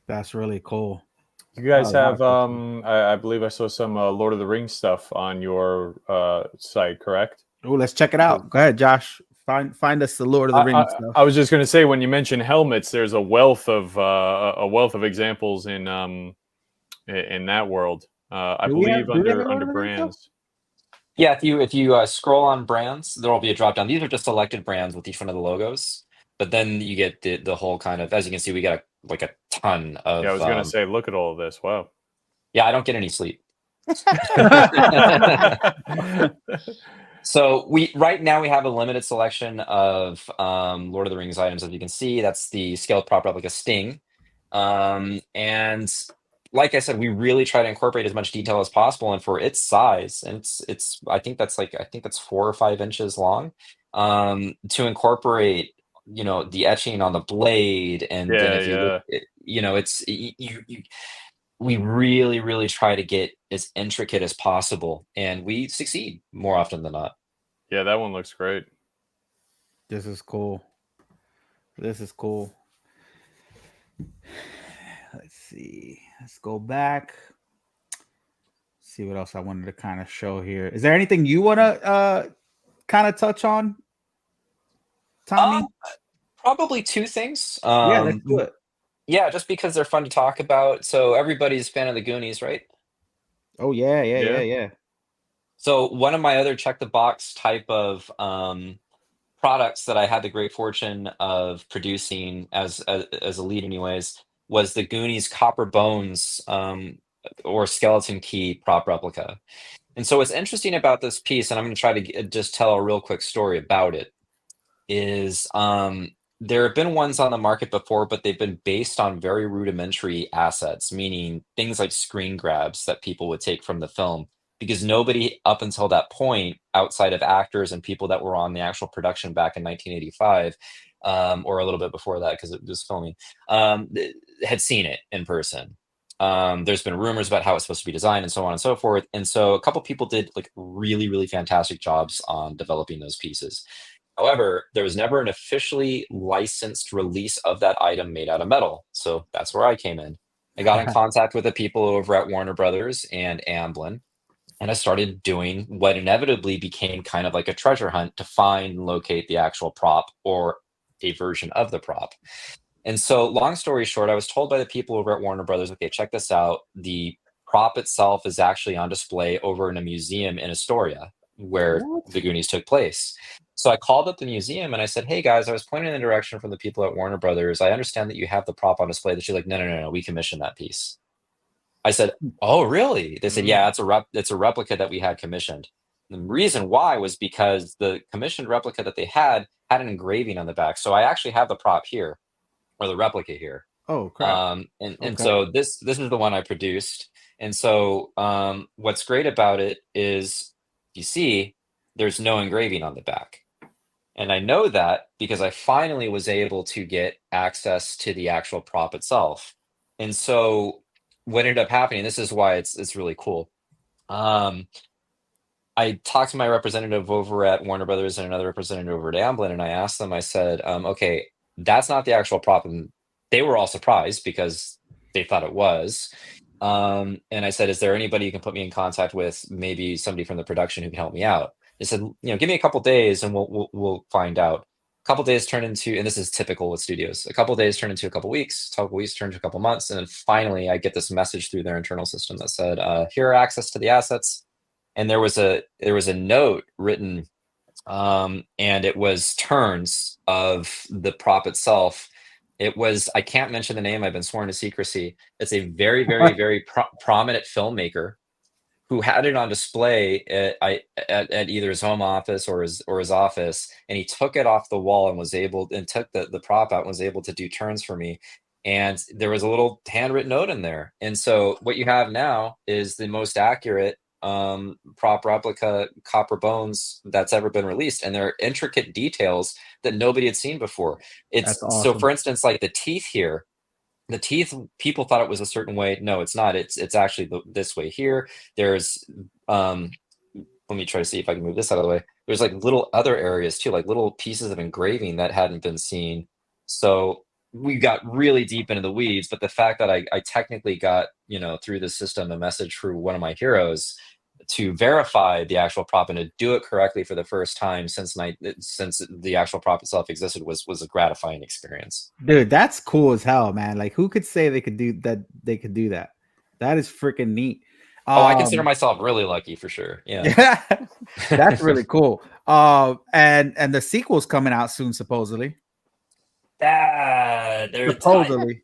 That's really cool. You guys have, I believe I saw some Lord of the Rings stuff on your site, correct? Oh, let's check it out. Go ahead, Josh. Find us the Lord of the Rings stuff. I was just going to say, when you mention helmets, there's a wealth of examples in that world. I believe under brands. Yeah, if you scroll on brands, there will be a drop down. These are just selected brands with each one of the logos, but then you get the whole kind of, as you can see, we got a ton of. Yeah, I was going to say, look at all of this. Wow. Yeah, I don't get any sleep. So right now we have a limited selection of Lord of the Rings items. As you can see, that's the scaled prop replica Sting, and like I said, we really try to incorporate as much detail as possible. And for its size, and I think that's 4 or 5 inches long, to incorporate the etching on the blade, and then if you look, we really, really try to get as intricate as possible, and we succeed more often than not. Yeah, that one looks great. This is cool. Let's see. Let's go back. See what else I wanted to kind of show here. Is there anything you want to kind of touch on, Tommy? Probably 2 things. Yeah, let's do it. Yeah, just because they're fun to talk about. So everybody's a fan of the Goonies, right? Oh, yeah. So one of my other check the box type of products that I had the great fortune of producing as a lead anyways, was the Goonies Copper Bones or Skeleton Key prop replica. And so what's interesting about this piece, and I'm going to try to just tell a real quick story about it, is there have been ones on the market before, but they've been based on very rudimentary assets, meaning things like screen grabs that people would take from the film, because nobody up until that point, outside of actors and people that were on the actual production back in 1985, or a little bit before that because it was filming, had seen it in person. There's been rumors about how it's supposed to be designed and so on and so forth. And so a couple people did really, really fantastic jobs on developing those pieces. However, there was never an officially licensed release of that item made out of metal. So that's where I came in. I got in contact with the people over at Warner Brothers and Amblin, and I started doing what inevitably became kind of like a treasure hunt to find and locate the actual prop or a version of the prop. And so long story short, I was told by the people over at Warner Brothers, okay, check this out. The prop itself is actually on display over in a museum in Astoria where the Goonies took place. So I called up the museum and I said, hey guys, I was pointing in the direction from the people at Warner Brothers. I understand that you have the prop on display. She's like, no, we commissioned that piece. I said, oh, really? They said, yeah, it's a replica that we had commissioned. The reason why was because the commissioned replica that they had an engraving on the back. So I actually have the prop here, or the replica here. Oh, crap. And so this is the one I produced. And so what's great about it is, you see, there's no engraving on the back. And I know that because I finally was able to get access to the actual prop itself. And so what ended up happening, this is why it's really cool. I talked to my representative over at Warner Brothers and another representative over at Amblin, and I asked them, I said, okay, that's not the actual prop. And they were all surprised because they thought it was. And I said, is there anybody you can put me in contact with, maybe somebody from the production who can help me out? They said, give me a couple days and we'll find out. A couple days turned into, and this is typical with studios, a couple days turned into a couple weeks, a couple weeks turned to a couple months, and then finally I get this message through their internal system that said, here are access to the assets. And there was a note written, and it was turns of the prop itself. It was, I can't mention the name, I've been sworn to secrecy. It's a very, very, very prominent filmmaker who had it on display at either his home office or his office, and he took it off the wall and was able, and took the prop out and was able to do turns for me. And there was a little handwritten note in there. And so what you have now is the most accurate prop replica copper bones that's ever been released, and there are intricate details that nobody had seen before. It's awesome. So for instance, like the teeth here, the teeth, people thought it was a certain way. No, it's not. It's actually this way here. There's let me try to see if I can move this out of the way. There's like little other areas too, like little pieces of engraving that hadn't been seen. So we got really deep into the weeds, but the fact that I technically got, through the system, a message for one of my heroes to verify the actual prop and to do it correctly for the first time since the actual prop itself existed was a gratifying experience. Dude, that's cool as hell, man. Like, who could say they could do that? They could do that. That is freaking neat. I consider myself really lucky for sure. Yeah, yeah, that's really cool. And the sequel's coming out soon, supposedly. Supposedly.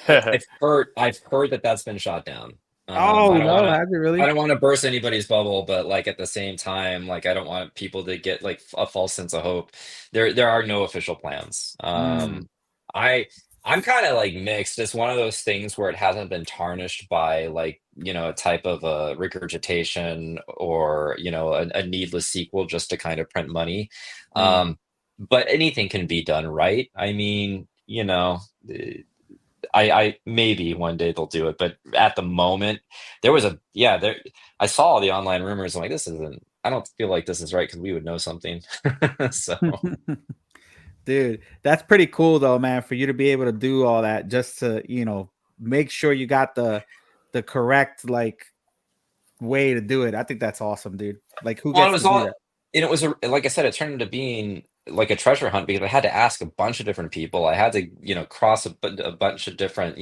I've heard that that's been shot down. Has it really? I don't want to burst anybody's bubble, but like at the same time, like I don't want people to get like a false sense of hope. There are no official plans. I'm kind of like mixed. It's one of those things where it hasn't been tarnished by like, a type of a regurgitation or, a needless sequel just to kind of print money. But anything can be done right. I mean, I maybe one day they'll do it, but at the moment I saw all the online rumors. I'm like, I don't feel like this is right because we would know something. So dude, that's pretty cool though, man, for you to be able to do all that just to, make sure you got the correct like way to do it. I think that's awesome, dude. Like, who gets to do that? And it was like I said, it turned into being like a treasure hunt because I had to ask a bunch of different people. I had to, cross a bunch of different,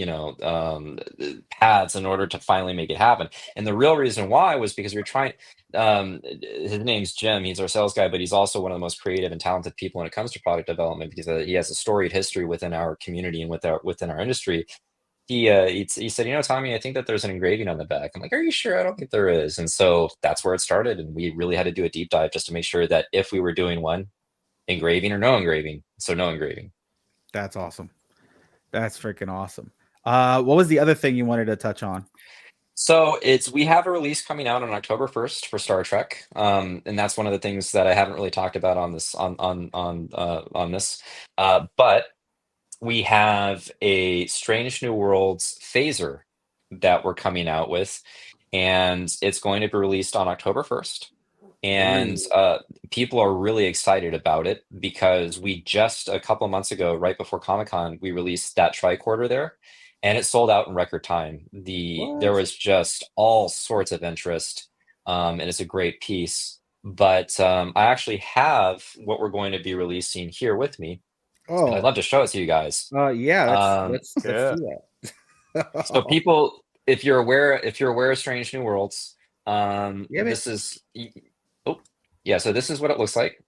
paths in order to finally make it happen. And the real reason why was because we were trying. His name's Jim. He's our sales guy, but he's also one of the most creative and talented people when it comes to product development because he has a storied history within our community and within our industry. He said, Tommy, I think that there's an engraving on the back. I'm like, are you sure? I don't think there is. And so that's where it started. And we really had to do a deep dive just to make sure that if we were doing one, engraving or no engraving. So no engraving. That's awesome. That's freaking awesome. What was the other thing you wanted to touch on? So we have a release coming out on October 1st for Star Trek. And that's one of the things that I haven't really talked about on this, on this. But we have a Strange New Worlds phaser that we're coming out with, and it's going to be released on October 1st. And people are really excited about it because we just a couple of months ago, right before Comic-Con, we released that tricorder there, and it sold out in record time. There was just all sorts of interest, and it's a great piece. But I actually have what we're going to be releasing here with me. And I'd love to show it to you guys. Let's do that. So people, if you're aware of Strange New Worlds, this is. So this is what it looks like.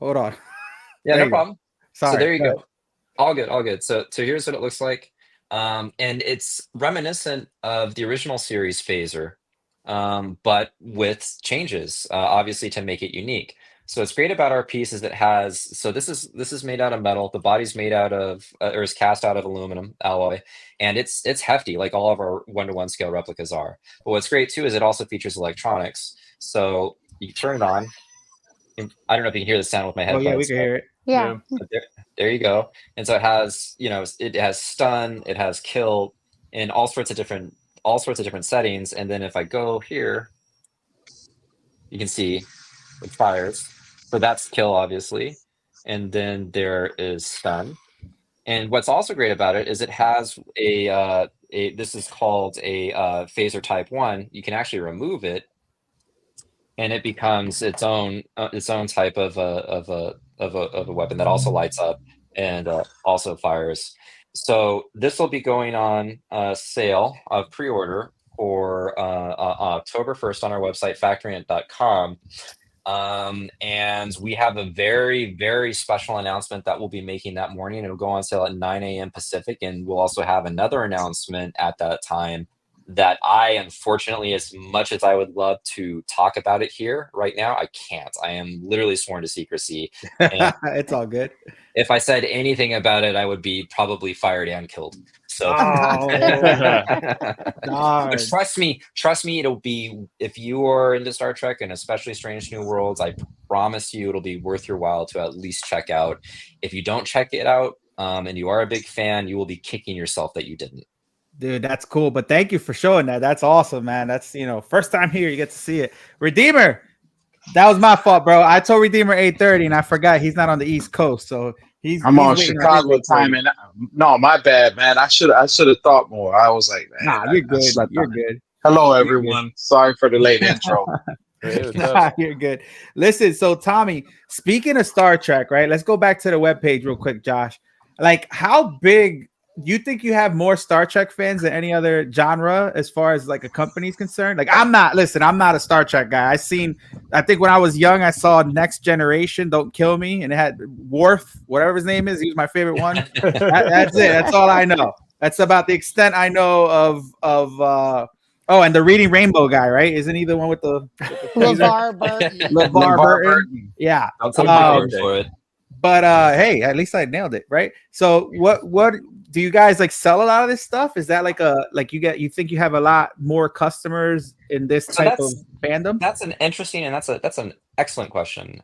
Hold on. Yeah, no problem. Sorry. So there you go. All good. So here's what it looks like. And it's reminiscent of the original series phaser, but with changes, obviously to make it unique. So what's great about our piece is this is made out of metal. The body's made out of, or is cast out of aluminum alloy, and it's hefty like all of our 1-to-1 scale replicas are. But what's great too is it also features electronics. So you turn it on, I don't know if you can hear the sound with my headphones. Oh yeah, we can hear it. Yeah. There you go. And so it has, it has stun, it has kill, in all sorts of different settings. And then if I go here, you can see it fires. So that's kill, obviously. And then there is stun. And what's also great about it is it has this is called a phaser type 1. You can actually remove it, and it becomes its own type of a weapon that also lights up and also fires. So this will be going on sale of pre-order for October 1st on our website factoryant.com. And we have a very, very special announcement that we'll be making that morning. It'll go on sale at 9 a.m. Pacific, and we'll also have another announcement at that time that I, unfortunately, as much as I would love to talk about it here right now, I can't. I am literally sworn to secrecy. And it's all good. If I said anything about it, I would be probably fired and killed. So but trust me, it'll be, if you are into Star Trek and especially Strange New Worlds, I promise you it'll be worth your while to at least check out. If you don't check it out, and you are a big fan, you will be kicking yourself that you didn't. Dude, that's cool. But thank you for showing that. That's awesome, man. That's, first time here, you get to see it. Redeemer, that was my fault, bro. I told Redeemer 8:30 and I forgot he's not on the East Coast. So I'm on Chicago time, and no, my bad, man. I should have thought more. I was like, man, nah, you're good. You're good. Hello, everyone. Sorry for the late intro. Nah, you're good. Listen, so Tommy, speaking of Star Trek, right? Let's go back to the webpage real quick, Josh. Like, how big you think you have more Star Trek fans than any other genre as far as like a company's concerned? Like, I'm not a Star Trek guy. I think when I was young, I saw Next Generation, Don't Kill Me, and it had Worf, whatever his name is. He was my favorite one. That's it. That's all I know. That's about the extent I know of and the Reading Rainbow guy, right? Isn't he the one with the LeVar Burton? LeVar Burton. Yeah. I'll take my word for it. But hey, at least I nailed it, right? So what do you guys like sell a lot of this stuff? Is that you think you have a lot more customers in this type of fandom? That's an interesting and that's an excellent question.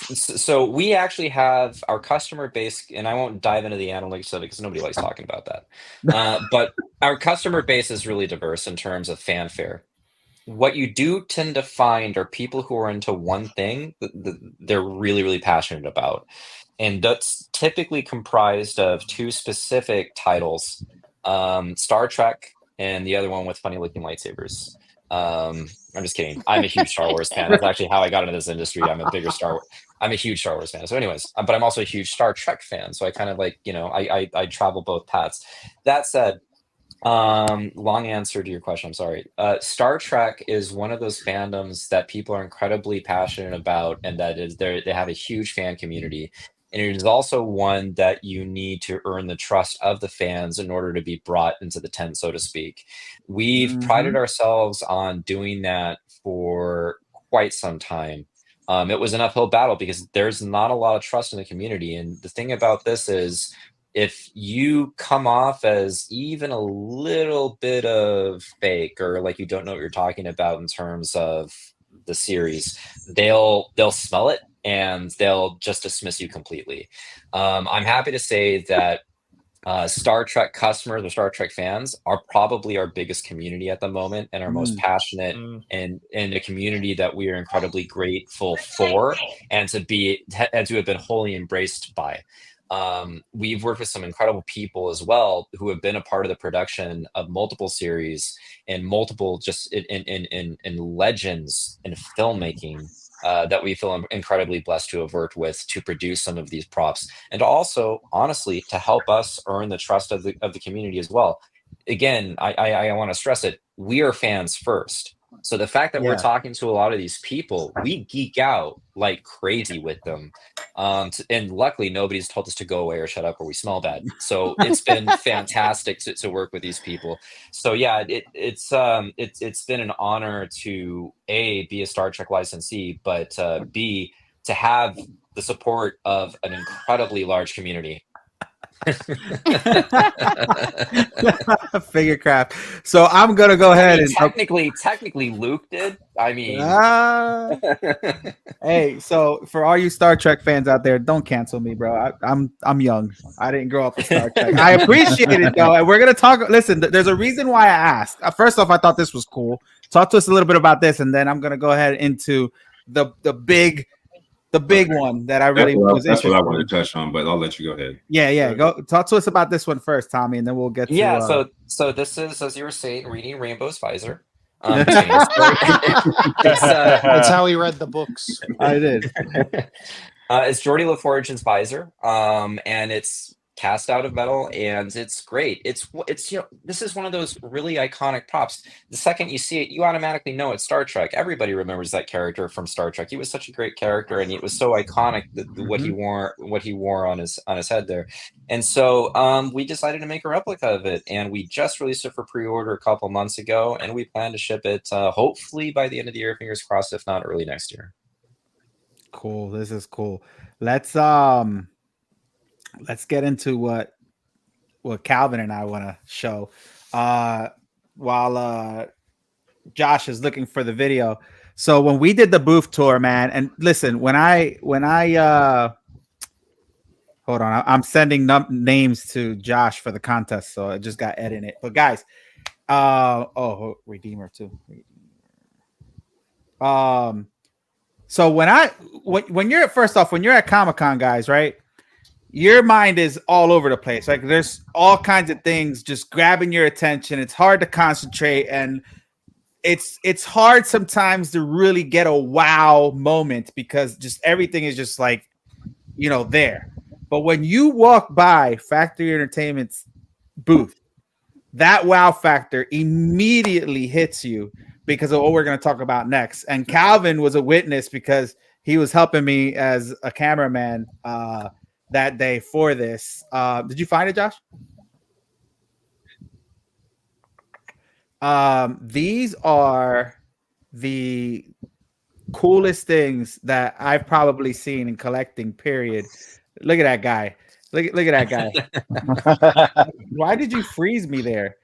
So we actually have our customer base, and I won't dive into the analytics of it because nobody likes talking about that. But our customer base is really diverse in terms of fanfare. What you do tend to find are people who are into one thing that they're really, really passionate about. And that's typically comprised of two specific titles, Star Trek and the other one with funny looking lightsabers. I'm just kidding. I'm a huge Star Wars fan. That's actually how I got into this industry. I'm a huge Star Wars fan. So anyways, but I'm also a huge Star Trek fan. So I kind of I travel both paths. That said, long answer to your question. I'm sorry. Star Trek is one of those fandoms that people are incredibly passionate about, and that is they have a huge fan community. And it is also one that you need to earn the trust of the fans in order to be brought into the tent, so to speak. We've prided ourselves on doing that for quite some time. It was an uphill battle because there's not a lot of trust in the community. And the thing about this is, if you come off as even a little bit of fake or like you don't know what you're talking about in terms of the series, they'll smell it and they'll just dismiss you completely. I'm happy to say that Star Trek customers or Star Trek fans are probably our biggest community at the moment and our most passionate and a community that we are incredibly grateful for and to have been wholly embraced by. We've worked with some incredible people as well who have been a part of the production of multiple series and multiple just in legends in filmmaking that we feel incredibly blessed to have worked with to produce some of these props and to also, honestly, to help us earn the trust of the community as well. Again, I want to stress it. We are fans first. So the fact that we're talking to a lot of these people, we geek out like crazy with them. And luckily nobody's told us to go away or shut up or we smell bad. So it's been fantastic to work with these people. So yeah, it's been an honor to be a Star Trek licensee, but B, to have the support of an incredibly large community. Figure craft. So I'm gonna go ahead and technically Luke did. I mean, hey, so for all you Star Trek fans out there, don't cancel me, bro. I'm young. I didn't grow up with Star Trek. I appreciate it though, and we're gonna talk. Listen, there's a reason why I asked. First off, I thought this was cool. Talk to us a little bit about this, and then I'm gonna go ahead into the big one that I really was. That's what I wanted to touch on, but I'll let you go ahead. Yeah. Go talk to us about this one first, Tommy, and then we'll get to. So this is, as you were saying, reading Rainbow's visor. It's how he read the books. I did. It's Geordie LaForge's visor, and it's cast out of metal, and it's great. It's this is one of those really iconic props. The second you see it, you automatically know it's Star Trek. Everybody remembers that character from Star Trek. He was such a great character, and it was so iconic that what he wore on his head there. And so we decided to make a replica of it, and we just released it for pre-order a couple months ago, and we plan to ship it hopefully by the end of the year, fingers crossed, if not early next year. Cool. This is cool. Let's get into what Calvin and I want to show while Josh is looking for the video. So when we did the booth tour, man, and listen, when I hold on, I'm sending names to Josh for the contest, so I just got Ed in it. But guys, Redeemer too. So when you're at Comic-Con, guys, right? Your mind is all over the place. Like there's all kinds of things just grabbing your attention. It's hard to concentrate, and it's hard sometimes to really get a wow moment because just everything is just like, there. But when you walk by Factory Entertainment's booth, that wow factor immediately hits you because of what we're going to talk about next. And Calvin was a witness because he was helping me as a cameraman that day for this. Did you find it, Josh? These are the coolest things that I've probably seen in collecting, period. Look at that guy. Look at that guy. Why did you freeze me there?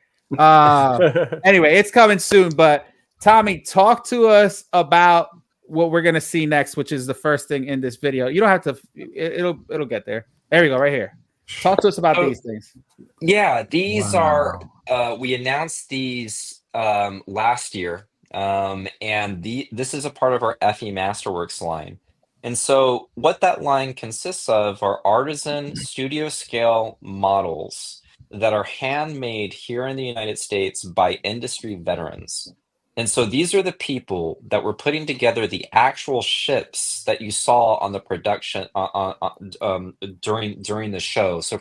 Anyway, it's coming soon. But Tommy, talk to us about what we're gonna see next, which is the first thing in this video. You don't have to. It'll get there. There we go, right here. Talk to us about these things. Yeah, these are. We announced these last year, and this is a part of our FE Masterworks line. And so what that line consists of are artisan studio scale models that are handmade here in the United States by industry veterans. And so these are the people that were putting together the actual ships that you saw on the production during the show. So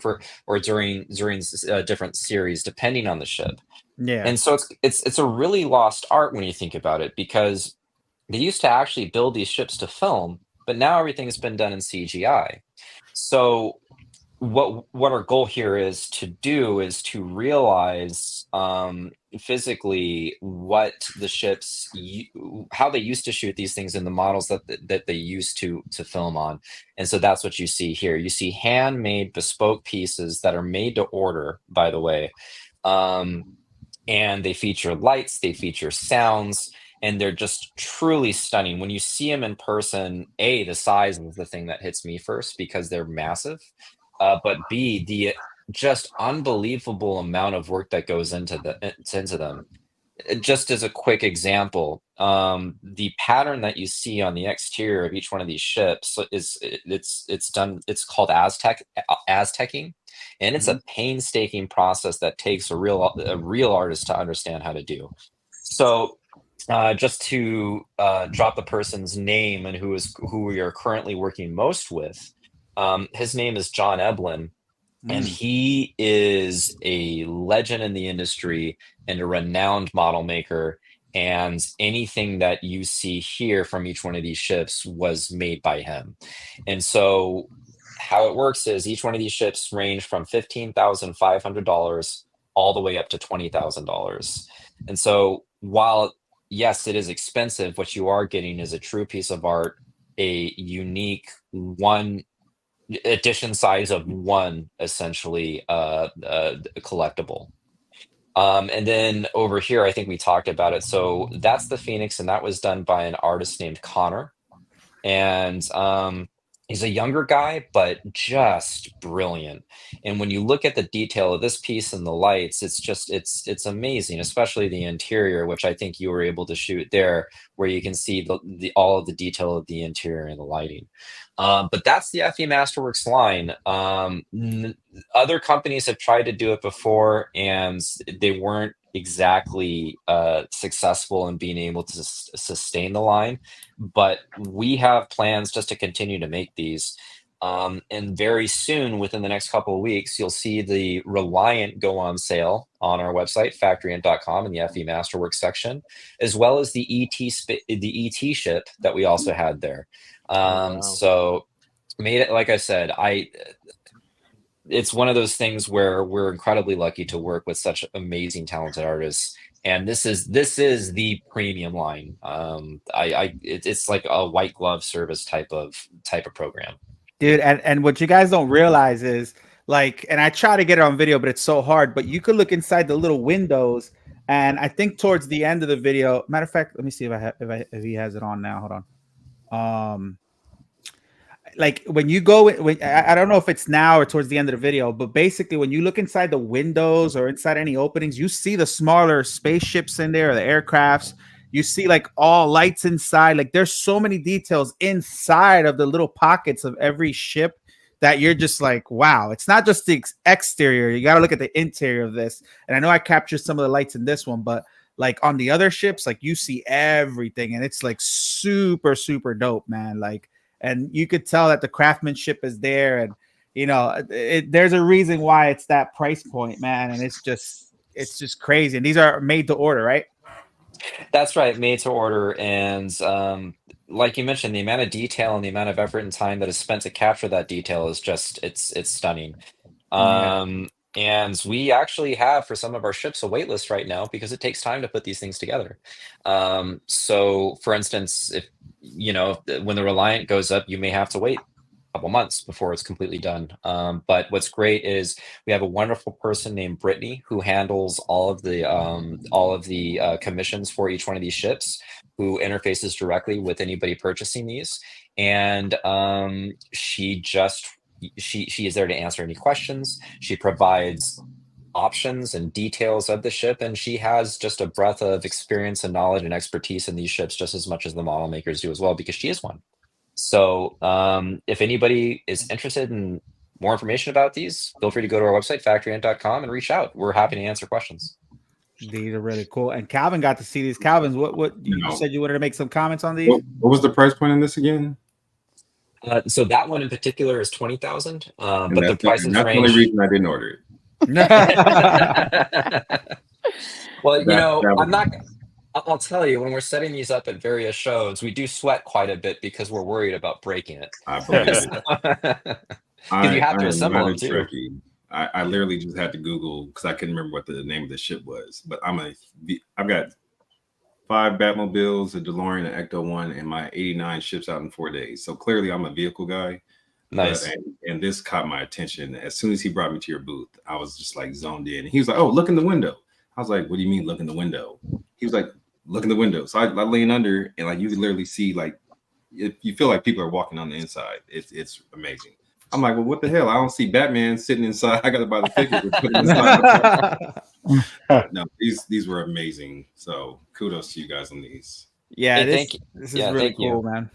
during different series, depending on the ship. Yeah. And so it's a really lost art when you think about it, because they used to actually build these ships to film, but now everything's been done in CGI. So what our goal here is to do is to realize physically what the ships, how they used to shoot these things in the models that they used to film on. And so that's what you see here. You see handmade bespoke pieces that are made to order, by the way. And they feature lights, they feature sounds, and they're just truly stunning. When you see them in person, A, the size is the thing that hits me first because they're massive. But B, the just unbelievable amount of work that goes into them. Just as a quick example, the pattern that you see on the exterior of each one of these ships it's called Aztecing, and it's a painstaking process that takes a real artist to understand how to do. So just to drop the person's name and who we are currently working most with. His name is John Eblin, and he is a legend in the industry and a renowned model maker. And anything that you see here from each one of these ships was made by him. And so how it works is each one of these ships range from $15,500 all the way up to $20,000. And so while, yes, it is expensive, what you are getting is a true piece of art, a unique edition size of one, essentially, collectible. And then over here, I think we talked about it. So that's the Phoenix, and that was done by an artist named Connor. And he's a younger guy, but just brilliant. And when you look at the detail of this piece and the lights, it's amazing, especially the interior, which I think you were able to shoot there, where you can see the all of the detail of the interior and the lighting. But that's the FE Masterworks line. Other companies have tried to do it before, and they weren't exactly successful in being able to sustain the line. But we have plans just to continue to make these. And very soon, within the next couple of weeks, you'll see the Reliant go on sale on our website, factoryant.com, in the FE Masterworks section, as well as the ET ship that we also had there. So made it, like I said, it's one of those things where we're incredibly lucky to work with such amazing, talented artists. And this is the premium line. It's like a white glove service type of program. Dude, and what you guys don't realize is, like, and I try to get it on video, but it's so hard, but you could look inside the little windows, and I think towards the end of the video, matter of fact, let me see if he has it on now. Hold on. Like when you go, I don't know if it's now or towards the end of the video, but basically when you look inside the windows or inside any openings, you see the smaller spaceships in there, or the aircrafts. You see like all lights inside. Like there's so many details inside of the little pockets of every ship that you're just like, wow. It's not just the exterior. You got to look at the interior of this. And I know I captured some of the lights in this one, but like on the other ships, like you see everything, and it's like super, super dope, man. Like, and you could tell that the craftsmanship is there, and you know, there's a reason why it's that price point, man. And it's just crazy. And these are made to order, right? That's right, made to order. And like you mentioned, the amount of detail and the amount of effort and time that is spent to capture that detail is just it's stunning. And we actually have, for some of our ships, a wait list right now because it takes time to put these things together. So for instance, if you know, when the Reliant goes up, you may have to wait a couple months before it's completely done. But what's great is we have a wonderful person named Brittany who handles all of the commissions for each one of these ships, who interfaces directly with anybody purchasing these. And she is there to answer any questions. She provides options and details of the ship, and she has just a breadth of experience and knowledge and expertise in these ships just as much as the model makers do as well, because she is one. So if anybody is interested in more information about these, feel free to go to our website, factoryant.com, and reach out. We're happy to answer questions. These are really cool. And Calvin got to see these. Calvin's, what you said you wanted to make some comments on these? What was the price point in this again? So that one in particular is $20,000, but the prices range. That's the only reason I didn't order it. Well, you know, I'll tell you, when we're setting these up at various shows, we do sweat quite a bit because we're worried about breaking it. I believe it. Because you have to assemble them too. I literally just had to Google because I couldn't remember what the name of the ship was. But I've got 5 Batmobiles, a DeLorean, an Ecto-1, and my 89 ships out in 4 days. So clearly I'm a vehicle guy. Nice. And this caught my attention. As soon as he brought me to your booth, I was just like zoned in. And he was like, oh, look in the window. I was like, what do you mean look in the window? He was like, look in the window. So I lean under, and like you can literally see, like, you feel like people are walking on the inside. It's amazing. I'm like, well, what the hell? I don't see Batman sitting inside. I got to buy the figure to put it inside. No, these were amazing. So kudos to you guys on these. Yeah, this is really cool, man.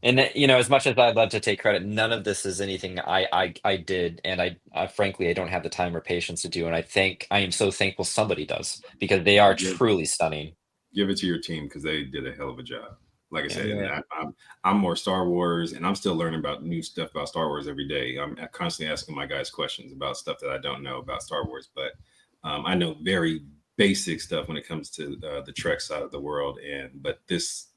And you know, as much as I'd love to take credit, none of this is anything I did, and I frankly I don't have the time or patience to do. And I am so thankful somebody does, because they are truly stunning. Give it to your team because they did a hell of a job. Like I said, I'm more Star Wars, and I'm still learning about new stuff about Star Wars every day. I'm constantly asking my guys questions about stuff that I don't know about Star Wars, but I know very basic stuff when it comes to the Trek side of the world. But this,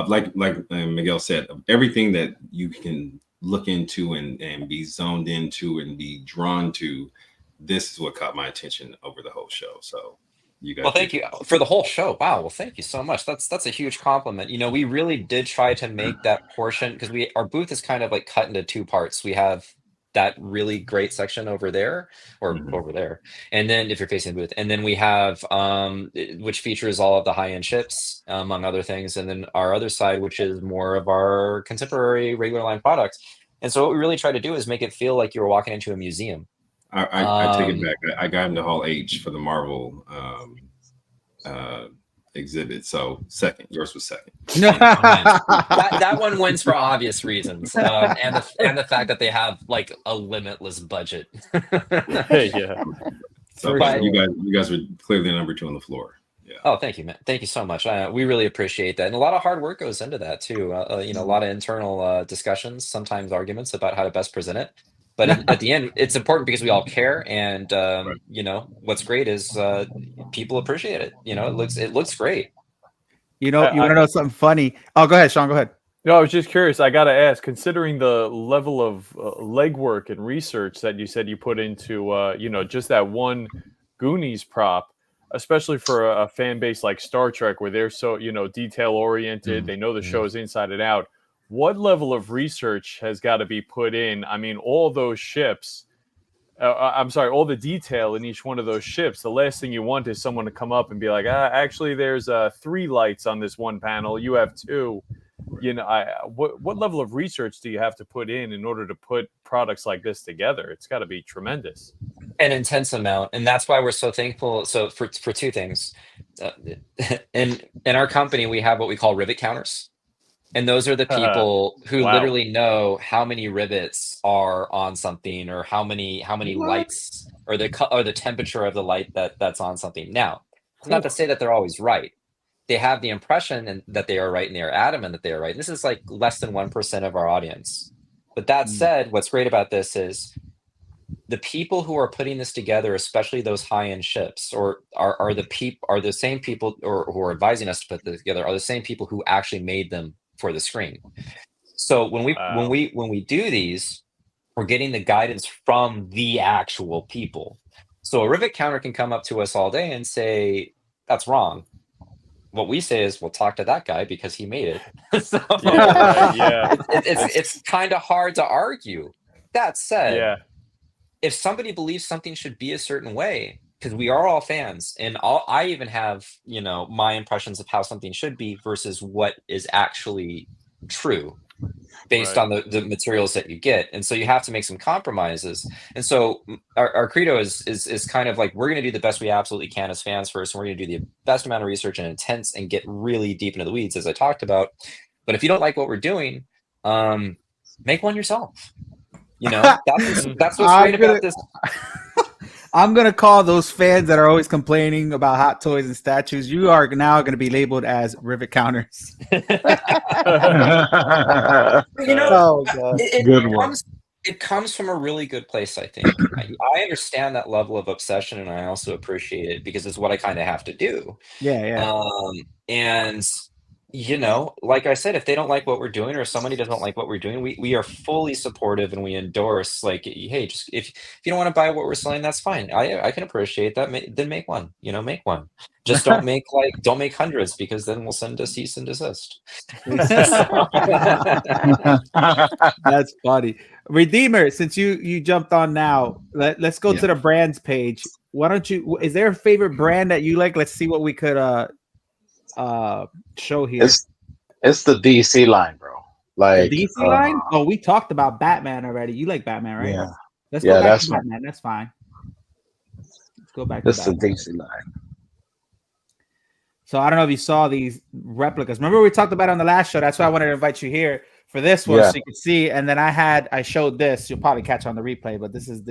like Miguel said, everything that you can look into and be zoned into and be drawn to, this is what caught my attention over the whole show. So you guys. Well, thank you for the whole show. Wow. Well, thank you so much. That's a huge compliment. We really did try to make that portion because our booth is kind of like cut into two parts. We have that really great section over there or over there, and then if you're facing the booth, and then we have which features all of the high-end ships, among other things, and then our other side, which is more of our contemporary regular line products. And so what we really try to do is make it feel like you were walking into a museum. I take it back. I got into Hall H for the Marvel exhibit. So second, yours was second. that one wins for obvious reasons, and the fact that they have like a limitless budget. Yeah. So you guys were clearly number 2 on the floor. Yeah. Oh, thank you, man. Thank you so much. We really appreciate that, and a lot of hard work goes into that too. A lot of internal discussions, sometimes arguments about how to best present it. But at the end, it's important because we all care, and what's great is people appreciate it. It looks great. You want to know something funny? Oh, go ahead, Sean. Go ahead. No, I was just curious. I got to ask, considering the level of legwork and research that you said you put into, just that one Goonies prop, especially for a fan base like Star Trek, where they're so, detail oriented, they know the shows inside and out. What level of research has got to be put in? I mean, all those ships, all the detail in each one of those ships. The last thing you want is someone to come up and be like, actually, there's 3 lights on this one panel. You have 2. What level of research do you have to put in order to put products like this together? It's got to be tremendous. An intense amount, and that's why we're so thankful. So for 2 things, in our company, we have what we call rivet counters. And those are the people who literally know how many rivets are on something, or how many lights, or the temperature of the light that's on something. Now, it's not to say that they're always right. They have the impression that they are right, and they are adamant that they are right. And this is like less than 1% of our audience. But that said, what's great about this is the people who are putting this together, especially those high-end ships, or are the same people, or who are advising us to put this together, are the same people who actually made them for the screen. So when we do these, we're getting the guidance from the actual people. So a rivet counter can come up to us all day and say, that's wrong. What we say is, we'll talk to that guy because he made it. So it's kind of hard to argue. That said, if somebody believes something should be a certain way, because we are all fans, and I even have, my impressions of how something should be versus what is actually true based on the materials that you get. And so you have to make some compromises. And so our credo is kind of like, we're going to do the best we absolutely can as fans first, and we're going to do the best amount of research and intense and get really deep into the weeds, as I talked about. But if you don't like what we're doing, make one yourself. That's what's great about this. I'm going to call those fans that are always complaining about hot toys and statues. You are now going to be labeled as rivet counters. It comes from a really good place, I think. I understand that level of obsession, and I also appreciate it because it's what I kind of have to do. And like I said, if they don't like what we're doing, or if somebody doesn't like what we're doing, we are fully supportive, and we endorse, like, hey, just if you don't want to buy what we're selling, that's fine. I can appreciate that. Then make one. Make one. Just don't make hundreds, because then we'll send a cease and desist. That's funny. Redeemer, since you jumped on now, let's go to the brands page. Why don't you? Is there a favorite brand that you like? Let's see what we could show here. It's the DC line, bro. Like the DC line. Oh, we talked about Batman already. You like Batman, right? Yeah. Let's go back to Batman. That's fine. Let's go back. This is the DC line. So I don't know if you saw these replicas. Remember we talked about it on the last show. That's why I wanted to invite you here for this one, so you could see. And then I showed this. You'll probably catch on the replay, but this is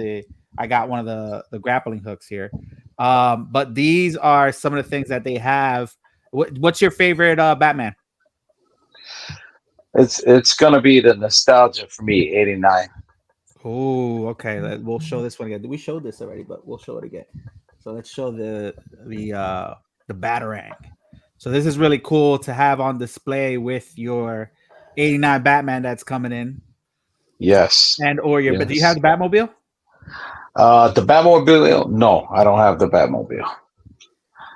I got one of the grappling hooks here. But these are some of the things that they have. What's your favorite Batman? It's gonna be the nostalgia for me, 89. Oh, okay. We'll show this one again. We showed this already, but we'll show it again. So let's show the Batarang. So this is really cool to have on display with your 89 Batman that's coming in. Yes. But do you have the Batmobile? The Batmobile? No, I don't have the Batmobile.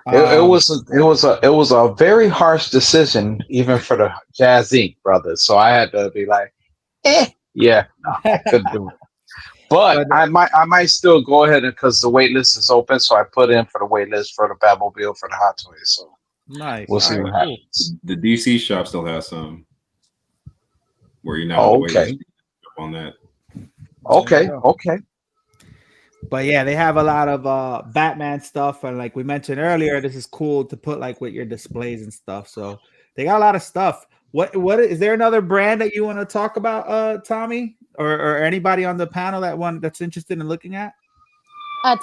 It was a very harsh decision, even for the Jazz Inc. brothers. So I had to be like, yeah, no, I couldn't do it. But I might still go ahead because the wait list is open. So I put in for the wait list for the Batmobile for the Hot Toys. So nice. We'll see what happens. The DC shop still has some where you're not okay on that. Okay. But yeah, they have a lot of Batman stuff, and like we mentioned earlier, this is cool to put like with your displays and stuff. So they got a lot of stuff. What is there another brand that you want to talk about, Tommy, or anybody on the panel that's interested in looking at?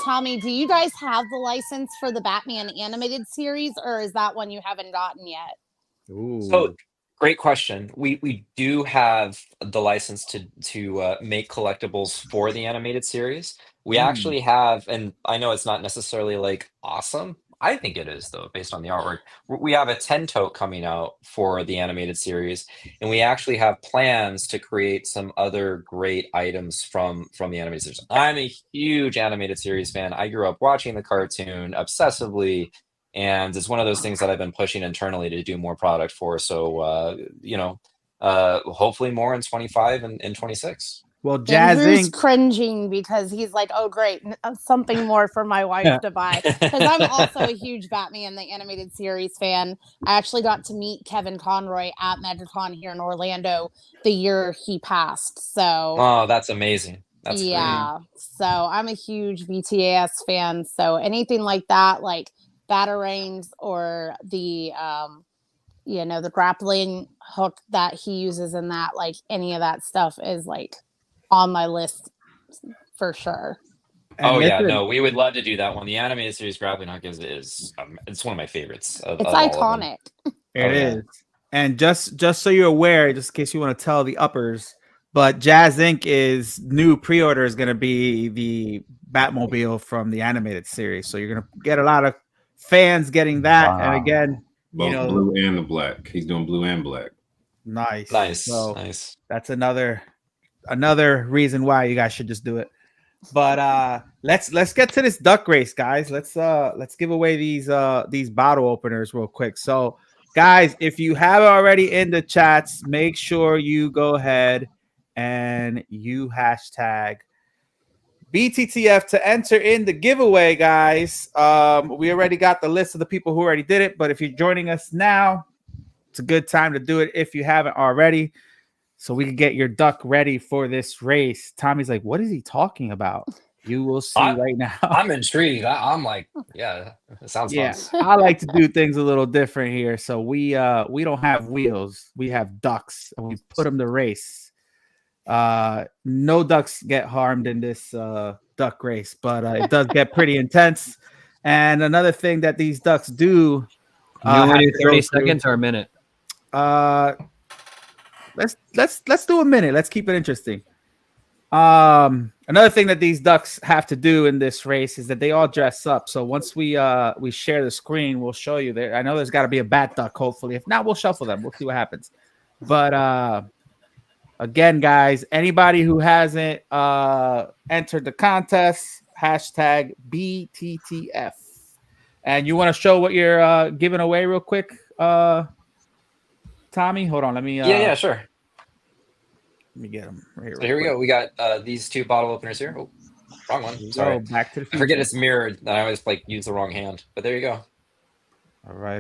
Tommy, do you guys have the license for the Batman animated series, or is that one you haven't gotten yet? Ooh. So great question. We do have the license to make collectibles for the animated series. We actually have, and I know it's not necessarily like awesome. I think it is though, based on the artwork. We have a 10 tote coming out for the animated series, and we actually have plans to create some other great items from the animated series. I'm a huge animated series fan. I grew up watching the cartoon obsessively, and it's one of those things that I've been pushing internally to do more product for. So hopefully more in 25 and 26. Well, Jazz Andrew's Inc. cringing because he's like, "Oh, great, something more for my wife to buy." Because I'm also a huge Batman the animated series fan. I actually got to meet Kevin Conroy at MegaCon here in Orlando the year he passed. So, that's amazing. That's great. great. So I'm a huge BTAS fan. So anything like that, like Batarangs or the the grappling hook that he uses in that, like any of that stuff is like on my list for sure. No, we would love to do that one. The animated series grappling hook is it's one of my favorites. It's iconic. It is. And just so you're aware, just in case you want to tell the uppers, but Jazz Inc. is new pre-order is going to be the Batmobile from the animated series. So you're going to get a lot of fans getting that. Wow. And again, both blue and the black. He's doing blue and black. Nice. So nice. That's another reason why you guys should just do it. But let's get to this duck race, guys. Let's give away these bottle openers real quick. So guys, if you haven't already in the chats, make sure you go ahead and you hashtag BTTF to enter in the giveaway, guys. We already got the list of the people who already did it, but if you're joining us now, it's a good time to do it if you haven't already, so we can get your duck ready for this race. Tommy's like, what is he talking about? You will see right now. I'm intrigued. I'm like, yeah, it sounds fun. I like to do things a little different here. So we don't have wheels. We have ducks, and we put them to race. No ducks get harmed in this duck race, but it does get pretty intense. And another thing that these ducks do, you want to do 30 seconds or a minute? Let's do a minute. Let's keep it interesting. Another thing that these ducks have to do in this race is that they all dress up. So once we share the screen, we'll show you there. I know there's got to be a bat duck, hopefully. If not, we'll shuffle them. We'll see what happens. But again, guys, anybody who hasn't entered the contest, hashtag BTTF. And you want to show what you're giving away real quick, Tommy? Hold on. Let me. Yeah, sure. Let me get them right so here we go. We got these two bottle openers here. Oh, wrong one. Sorry. Back to the Future. I forget it's mirrored. I always use the wrong hand. But there you go. All right.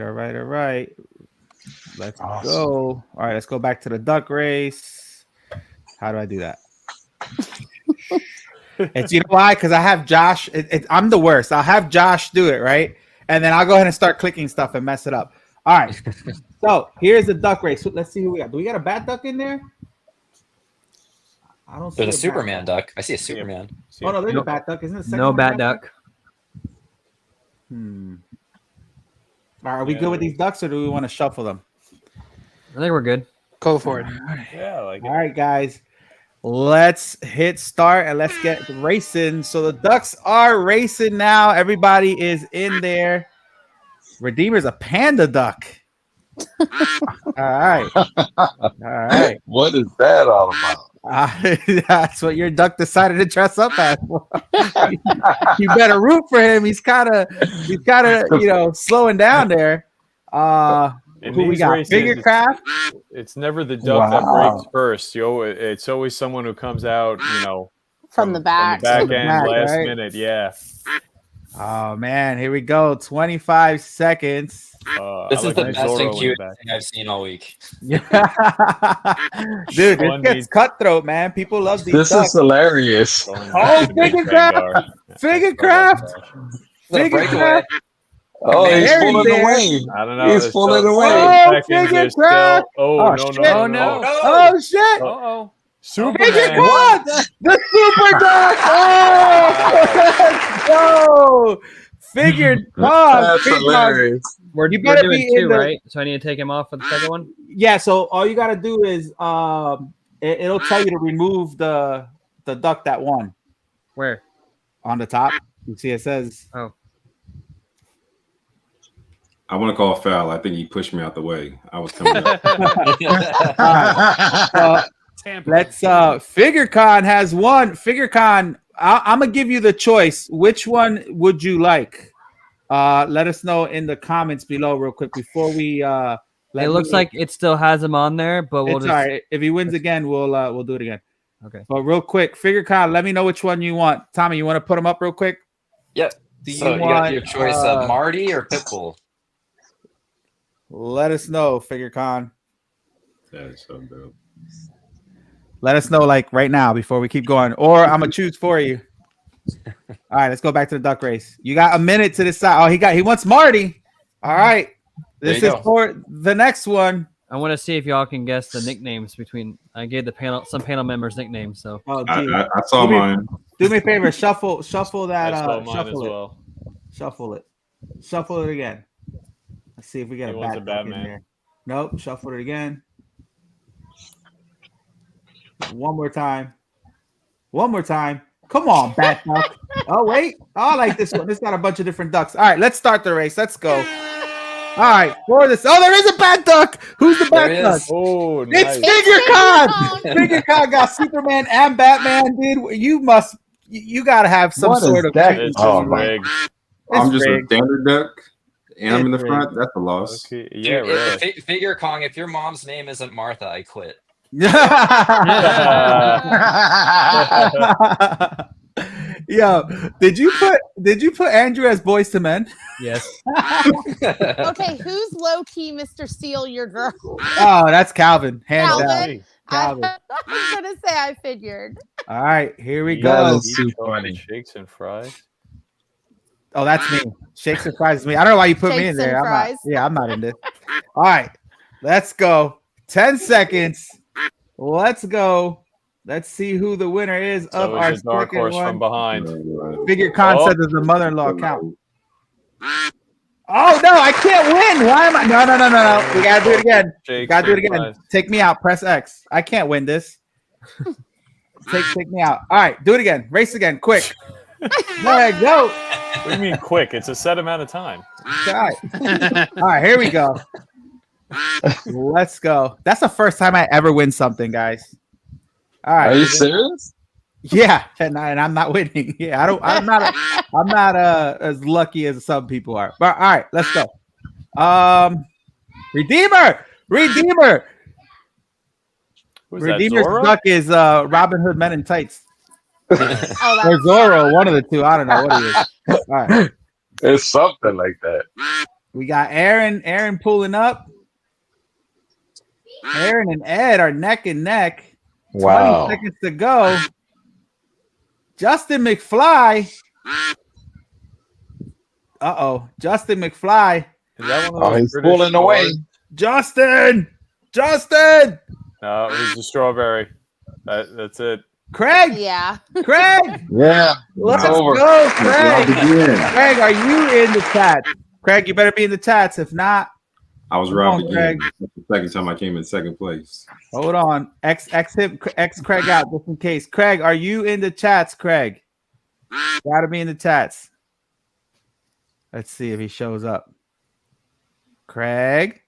Let's go. All right, let's go back to the duck race. How do I do that? It's you know why? Because I have Josh. I'm the worst. I'll have Josh do it, right? And then I'll go ahead and start clicking stuff and mess it up. All right. So here's the duck race. So let's see who we got. Do we got a bat duck in there? I don't see there's a Superman duck. I see a Superman. Oh no, there's a bat duck. Isn't it? No bat duck. All right, are we good with these ducks, or do we want to shuffle them? I think we're good. Go for it. Yeah, like all right, guys. Let's hit start and let's get racing. So the ducks are racing now. Everybody is in there. Redeemer's a panda duck. All right. What is that all about? That's what your duck decided to dress up as. You better root for him. He's kind of, slowing down there. Who we got? Figure craft. It's never the duck that breaks first. It's always someone who comes out, from the back, end, last minute. Yeah. Oh man, here we go. 25 seconds. This is the best and cutest thing I've seen all week. Dude, this gets cutthroat, man. People love these. This is hilarious. Oh, figure craft. Figure craft. Figure craft. Oh, he's pulling away. I don't know. He's pulling away. Oh, figure craft. Oh, no. Oh, shit. Uh-oh. Superman. The super duck. Oh, let's go. Figured dog. That's hilarious. We're doing two, right? So I need to take him off for the second one? Yeah, so all you got to do is it'll tell you to remove the duck that won. Where? On the top. You see it says. Oh. I want to call a foul. I think he pushed me out the way. I was coming up. Let's FigureCon has one. FigureCon, I'm gonna give you the choice. Which one would you like? Let us know in the comments below real quick before we it looks like it still has him on there, but we'll just... all right. If he wins again, we'll do it again. Okay. But real quick, FigureCon, let me know which one you want. Tommy, you want to put them up real quick? Yep. So you got your choice of Marty or Pitbull. Let us know, FigureCon. That is so dope. Let us know like right now before we keep going, or I'm gonna choose for you. All right, let's go back to the duck race. You got a minute to decide. Oh, he wants Marty. All right, this is for the next one. I want to see if y'all can guess the nicknames between. I gave some panel members nicknames. So I saw mine. Do me a favor, shuffle that. Shuffle it again. Let's see if we get a bad duck in there. Nope, shuffle it again. One more time. Come on, bat duck. Oh, wait. Oh, I like this one. This got a bunch of different ducks. All right, let's start the race. Let's go. All right, for this. Oh, there is a bat duck. Who's the bat duck? Oh, nice. It's FigureCon. FigureCon got Superman and Batman, dude. You got to have some sort of. I'm just a standard duck. And I'm in the front. That's a loss. Okay. Yeah, dude, Figure Kong, if your mom's name isn't Martha, I quit. Yo, did you put Andrew as Boys to Men? Yes. Okay, who's low key Mr. Steal Your Girl? Oh, that's Calvin. Hands down. Calvin. I was gonna say I figured. All right, here we That go. is so funny. Shakes and fries. Oh, that's me. Shakes and fries is me. I don't know why you put me in there. I'm not in this. All right, let's go. 10 seconds. Let's go. Let's see who the winner is of our dark horse one. from behind. FigureCon said there's a mother-in-law count. Oh no, I can't win. Why am I? No. We gotta do it again. Take me out. Press X. I can't win this. Take me out. All right, do it again. Race again. Quick. There you go. What do you mean quick? It's a set amount of time. All right, here we go. Let's go. That's the first time I ever win something, guys. All right. Are you serious? Yeah, and I'm not winning. Yeah, I'm not as lucky as some people are. But all right, let's go. Redeemer. Who's Redeemer's that, Zorro? duck is Robin Hood Men in Tights. Or Zorro, one of the two. I don't know what he is. All right. It's something like that. We got Aaron pulling up. Aaron and Ed are neck and neck. Wow. 20 seconds to go. Justin McFly. Justin McFly. Is that one of those He's British pulling away. Justin. No, he's a strawberry. That's it. Craig. Yeah. Craig. Yeah. Let's over. go, Craig. Craig, are you in the chat? Craig, you better be in the chats. If not, I was robbed again. That's the second time I came in second place. hold on. X Craig out just in case. Craig, are you in the chats, Craig? Gotta be in the chats. Let's see if he shows up. Craig.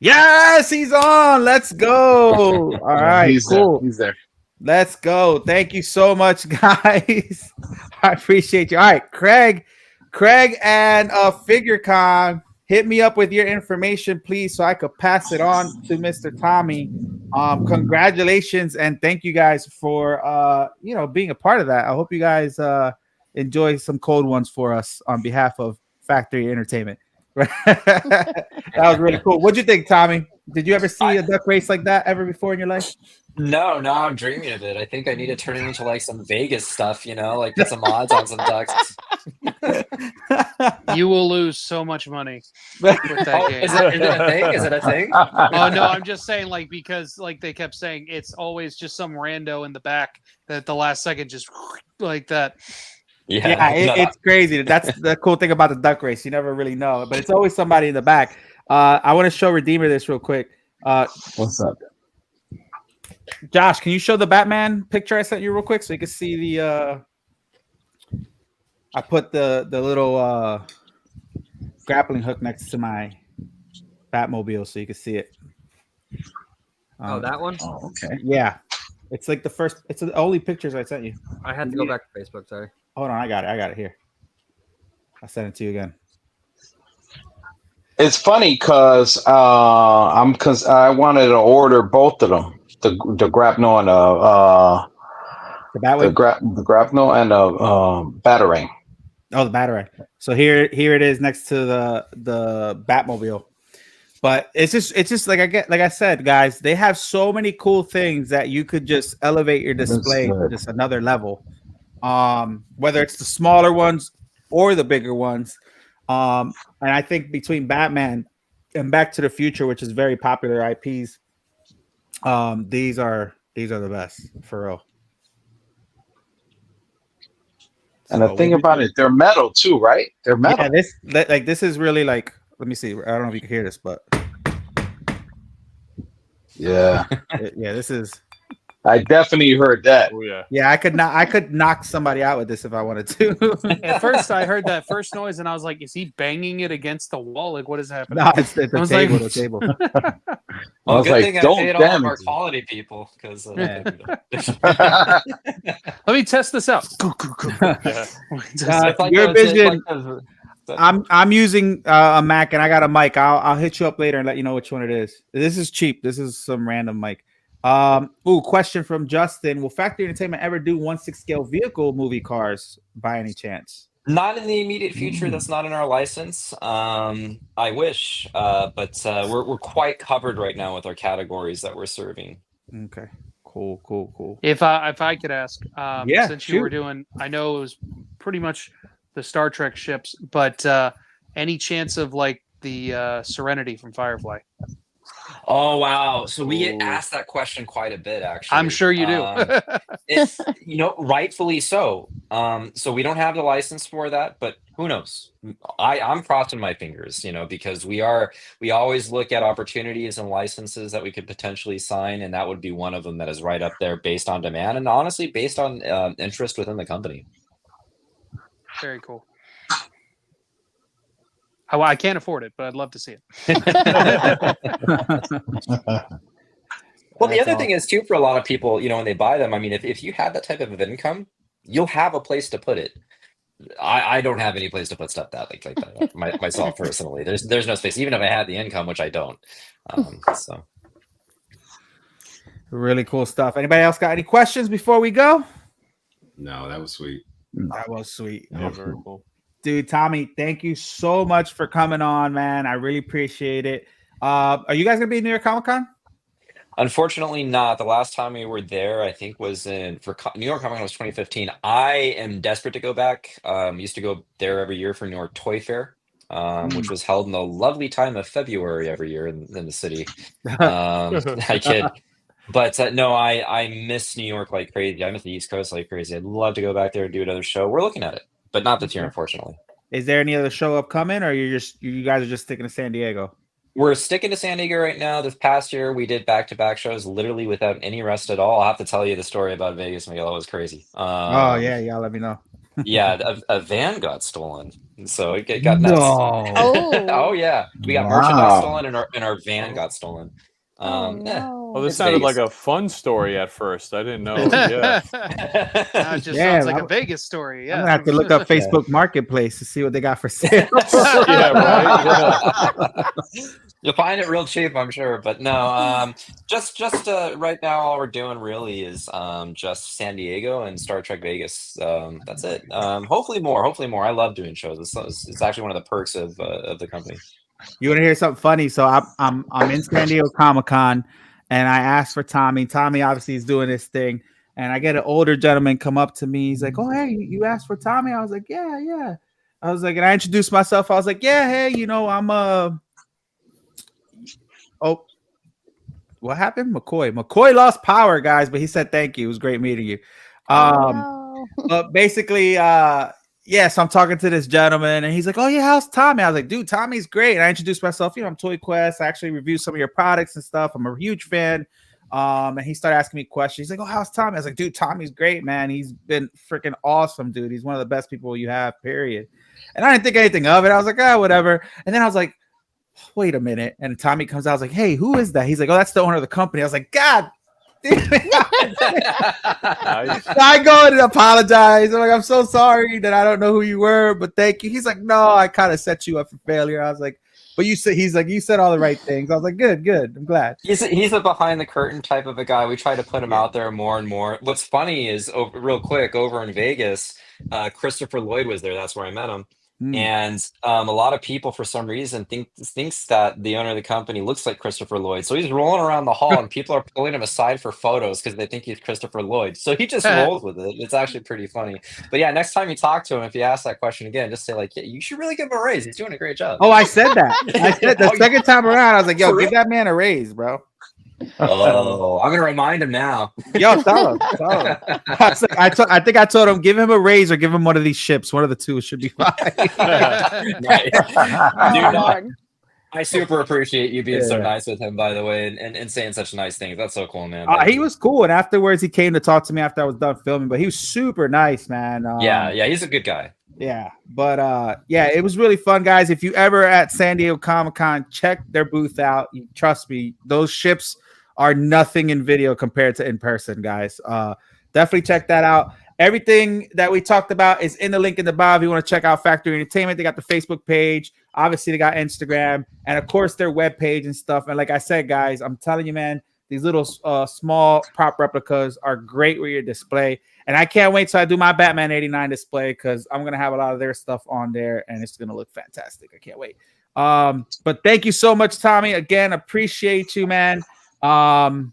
Yes, he's on. Let's go. All right, He's cool. there. He's there. Let's go. Thank you so much, guys. I appreciate you. All right, Craig and FigureCon, hit me up with your information, please, so I could pass it on to Mr. Tommy. Congratulations and thank you guys for being a part of that. I hope you guys enjoy some cold ones for us on behalf of Factory Entertainment. That was really cool. What'd you think, Tommy? Did you ever see a duck race like that ever before in your life? No, I'm dreaming of it. I think I need to turn it into like some Vegas stuff, like put some odds on some ducks. You will lose so much money with that game. Is it a thing? Is it a thing? Oh no, I'm just saying, because they kept saying it's always just some rando in the back that at the last second just like that. Yeah, it's crazy. That's the cool thing about the duck race. You never really know, but it's always somebody in the back. I want to show Redeemer this real quick. What's up? Josh, can you show the Batman picture I sent you real quick so you can see the I put the little grappling hook next to my Batmobile so you can see it. That one? Oh, okay. Yeah. It's like it's the only pictures I sent you. I had to go back to Facebook, sorry. Hold on, I got it here. I'll send it to you again. It's funny because I wanted to order both of them, the grapnel and the grapnel and the Batarang. Oh, the Batarang. So here it is next to the Batmobile. But it's just like I said, guys, they have so many cool things that you could just elevate your display to just another level. Whether it's the smaller ones or the bigger ones. And I think between Batman and Back to the Future, which is very popular IPs, these are the best for real. And the thing about it, they're metal too, right? They're metal. Yeah, this is really like. Let me see. I don't know if you can hear this, but yeah, this is. I definitely heard that. Oh yeah. Yeah, I could knock somebody out with this if I wanted to. At first, I heard that first noise and I was like, "Is he banging it against the wall? Like, what is happening?" No, it's the table. The table. Well, was good like, thing I "Don't paid all of damage our it." quality people because. Let me test this out. Your vision. I'm using a Mac and I got a mic. I'll hit you up later and let you know which one it is. This is cheap. This is some random mic. Question from Justin. Will Factory Entertainment ever do 1/6 scale vehicle movie cars by any chance? Not in the immediate future. That's not in our license. I wish, but we're quite covered right now with our categories that we're serving. Okay, cool. If I could ask, since you shoot. were doing, I know it was pretty much the Star Trek ships, but any chance of like the Serenity from Firefly? Oh wow! So we get asked that question quite a bit, actually. I'm sure you do. It's rightfully so. So we don't have the license for that, but who knows? I'm crossing my fingers, because we always look at opportunities and licenses that we could potentially sign, and that would be one of them that is right up there based on demand and honestly based on interest within the company. Very cool. I can't afford it, but I'd love to see it. Well, the other thing is too, for a lot of people, when they buy them, I mean, if you have that type of income, you'll have a place to put it. I don't have any place to put stuff like that myself personally. There's no space, even if I had the income, which I don't. So really cool stuff. Anybody else got any questions before we go? No, that was sweet. That was sweet. Yeah, very cool. Dude, Tommy, thank you so much for coming on, man. I really appreciate it. Are you guys gonna be in New York Comic Con? Unfortunately not. The last time we were there, I think, was for New York Comic Con was 2015. I am desperate to go back. Used to go there every year for New York Toy Fair, which was held in the lovely time of February every year in the city. I kid. But no, I miss New York like crazy. I miss the East Coast like crazy. I'd love to go back there and do another show. We're looking at it, but not this year, unfortunately. Is there any other show upcoming, or you guys are just sticking to San Diego? We're sticking to San Diego right now. This past year, we did back-to-back shows literally without any rest at all. I'll have to tell you the story about Vegas, Miguel. It was crazy. Oh, yeah. Let me know. Yeah, a van got stolen. So it got nuts. No. Oh, yeah. We got merchandise stolen and our van got stolen. No. Oh, this It's sounded Vegas. like a fun story at first. I didn't know. Yeah. Now it just sounds like a Vegas story. Yeah. I'm gonna have to look up Facebook Marketplace to see what they got for sale. Yeah, right. Yeah. You'll find it real cheap, I'm sure. But no, just right now, all we're doing really is just San Diego and Star Trek Vegas. That's it. Hopefully more. I love doing shows. It's actually one of the perks of the company. You want to hear something funny? So I'm in San Diego Comic-Con, and I asked for Tommy. Tommy obviously is doing this thing, and I get an older gentleman come up to me. He's like, "Oh, hey, you asked for Tommy?" I was like, "Yeah." I was like, and I introduced myself. I was like, "Yeah, hey, I'm Oh, what happened? McCoy lost power, guys, but he said thank you. It was great meeting you. But basically, yeah, so I'm talking to this gentleman, and he's like, "Oh yeah, how's Tommy?" I was like, "Dude, Tommy's great." And I introduced myself. I'm Toy Quest. I actually review some of your products and stuff. I'm a huge fan. And he started asking me questions. He's like, "Oh, how's Tommy?" I was like, "Dude, Tommy's great, man. He's been freaking awesome, dude. He's one of the best people you have, period." And I didn't think anything of it. I was like, "Ah, whatever." And then I was like, wait a minute. And Tommy comes out. I was like, "Hey, who is that?" He's like, "Oh, that's the owner of the company." I was like, "God damn it." I go and apologize. I'm like, "I'm so sorry that I don't know who you were, but thank you." He's like, "No, I kind of set you up for failure." I was like, "But you said," he's like, "You said all the right things." I was like, good. I'm glad. He's a behind the curtain type of a guy. We try to put him out there more and more. What's funny is, real quick, over in Vegas, Christopher Lloyd was there. That's where I met him. And a lot of people, for some reason, thinks that the owner of the company looks like Christopher Lloyd. So he's rolling around the hall, and people are pulling him aside for photos because they think he's Christopher Lloyd. So he just rolls with it. It's actually pretty funny. But yeah, next time you talk to him, if you ask that question again, just say like, "Yeah, you should really give him a raise. He's doing a great job." Oh, I said that. I said the second time around, I was like, "Yo, give that man a raise, bro." Oh, I'm gonna remind him now. Yo, tell him. I think I told him, give him a raise or give him one of these ships. One of the two should be fine. Dude, I super appreciate you being so nice with him, by the way, and saying such nice things. That's so cool, man. He was cool, and afterwards he came to talk to me after I was done filming. But he was super nice, man. Yeah, he's a good guy. Yeah, but yeah, it was really fun, guys. If you ever at San Diego Comic-Con, check their booth out. Trust me, those ships are nothing in video compared to in person, guys. Definitely check that out. Everything that we talked about is in the link in the bio. If you want to check out Factory Entertainment, they got the Facebook page. Obviously, they got Instagram, and of course, their webpage and stuff. And like I said, guys, I'm telling you, man, these little small prop replicas are great with your display. And I can't wait till I do my Batman 89 display, because I'm going to have a lot of their stuff on there, and it's going to look fantastic. I can't wait. But thank you so much, Tommy. Again, appreciate you, man. And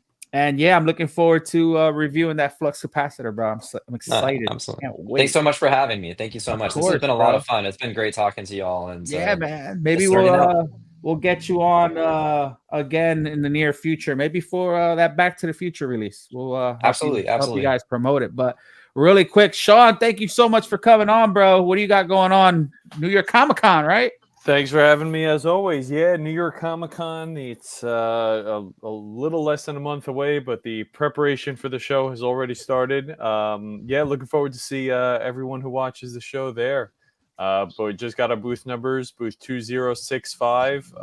yeah, I'm looking forward to reviewing that flux capacitor, bro. I'm excited. Absolutely. Thanks so much for having me. Thank you so much. This has been a lot of fun. It's been great talking to y'all. And yeah, man. Maybe we'll get you on again in the near future. Maybe for that Back to the Future release. We'll absolutely help you guys promote it. But really quick, Sean, thank you so much for coming on, bro. What do you got going on? New York Comic-Con, right? Thanks for having me, as always. Yeah, New York Comic-Con. It's a little less than a month away, but the preparation for the show has already started. Yeah, looking forward to see everyone who watches the show there. But we just got our booth numbers, booth 2065.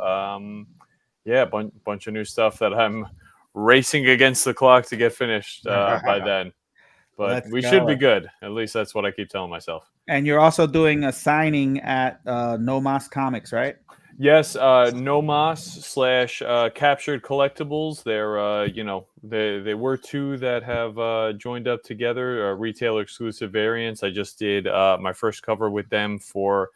Yeah, bunch of new stuff that I'm racing against the clock to get finished by then. But we should be good. At least that's what I keep telling myself. And you're also doing a signing at No Mas Comics, right? Yes, No Mas / Captured Collectibles. They're, they were two that have joined up together, retailer exclusive variants. I just did my first cover with them for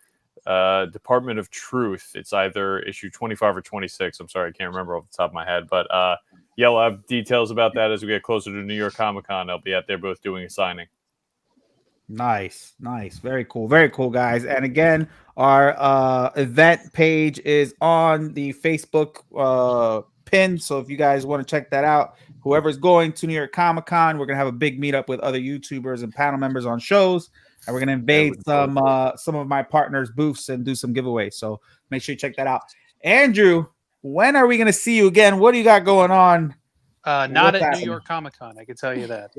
Department of Truth. It's either issue 25 or 26. I'm sorry, I can't remember off the top of my head, but yeah, we'll have details about that as we get closer to New York Comic-Con. I'll be out there both doing a signing. Nice. Very cool, guys. And again, our event page is on the Facebook pin. So if you guys want to check that out, whoever's going to New York Comic-Con, we're going to have a big meetup with other YouTubers and panel members on shows. And we're going to invade some of my partners' booths and do some giveaways. So make sure you check that out. Andrew, when are we going to see you again? What do you got going on? Not at New York Comic-Con, I can tell you that.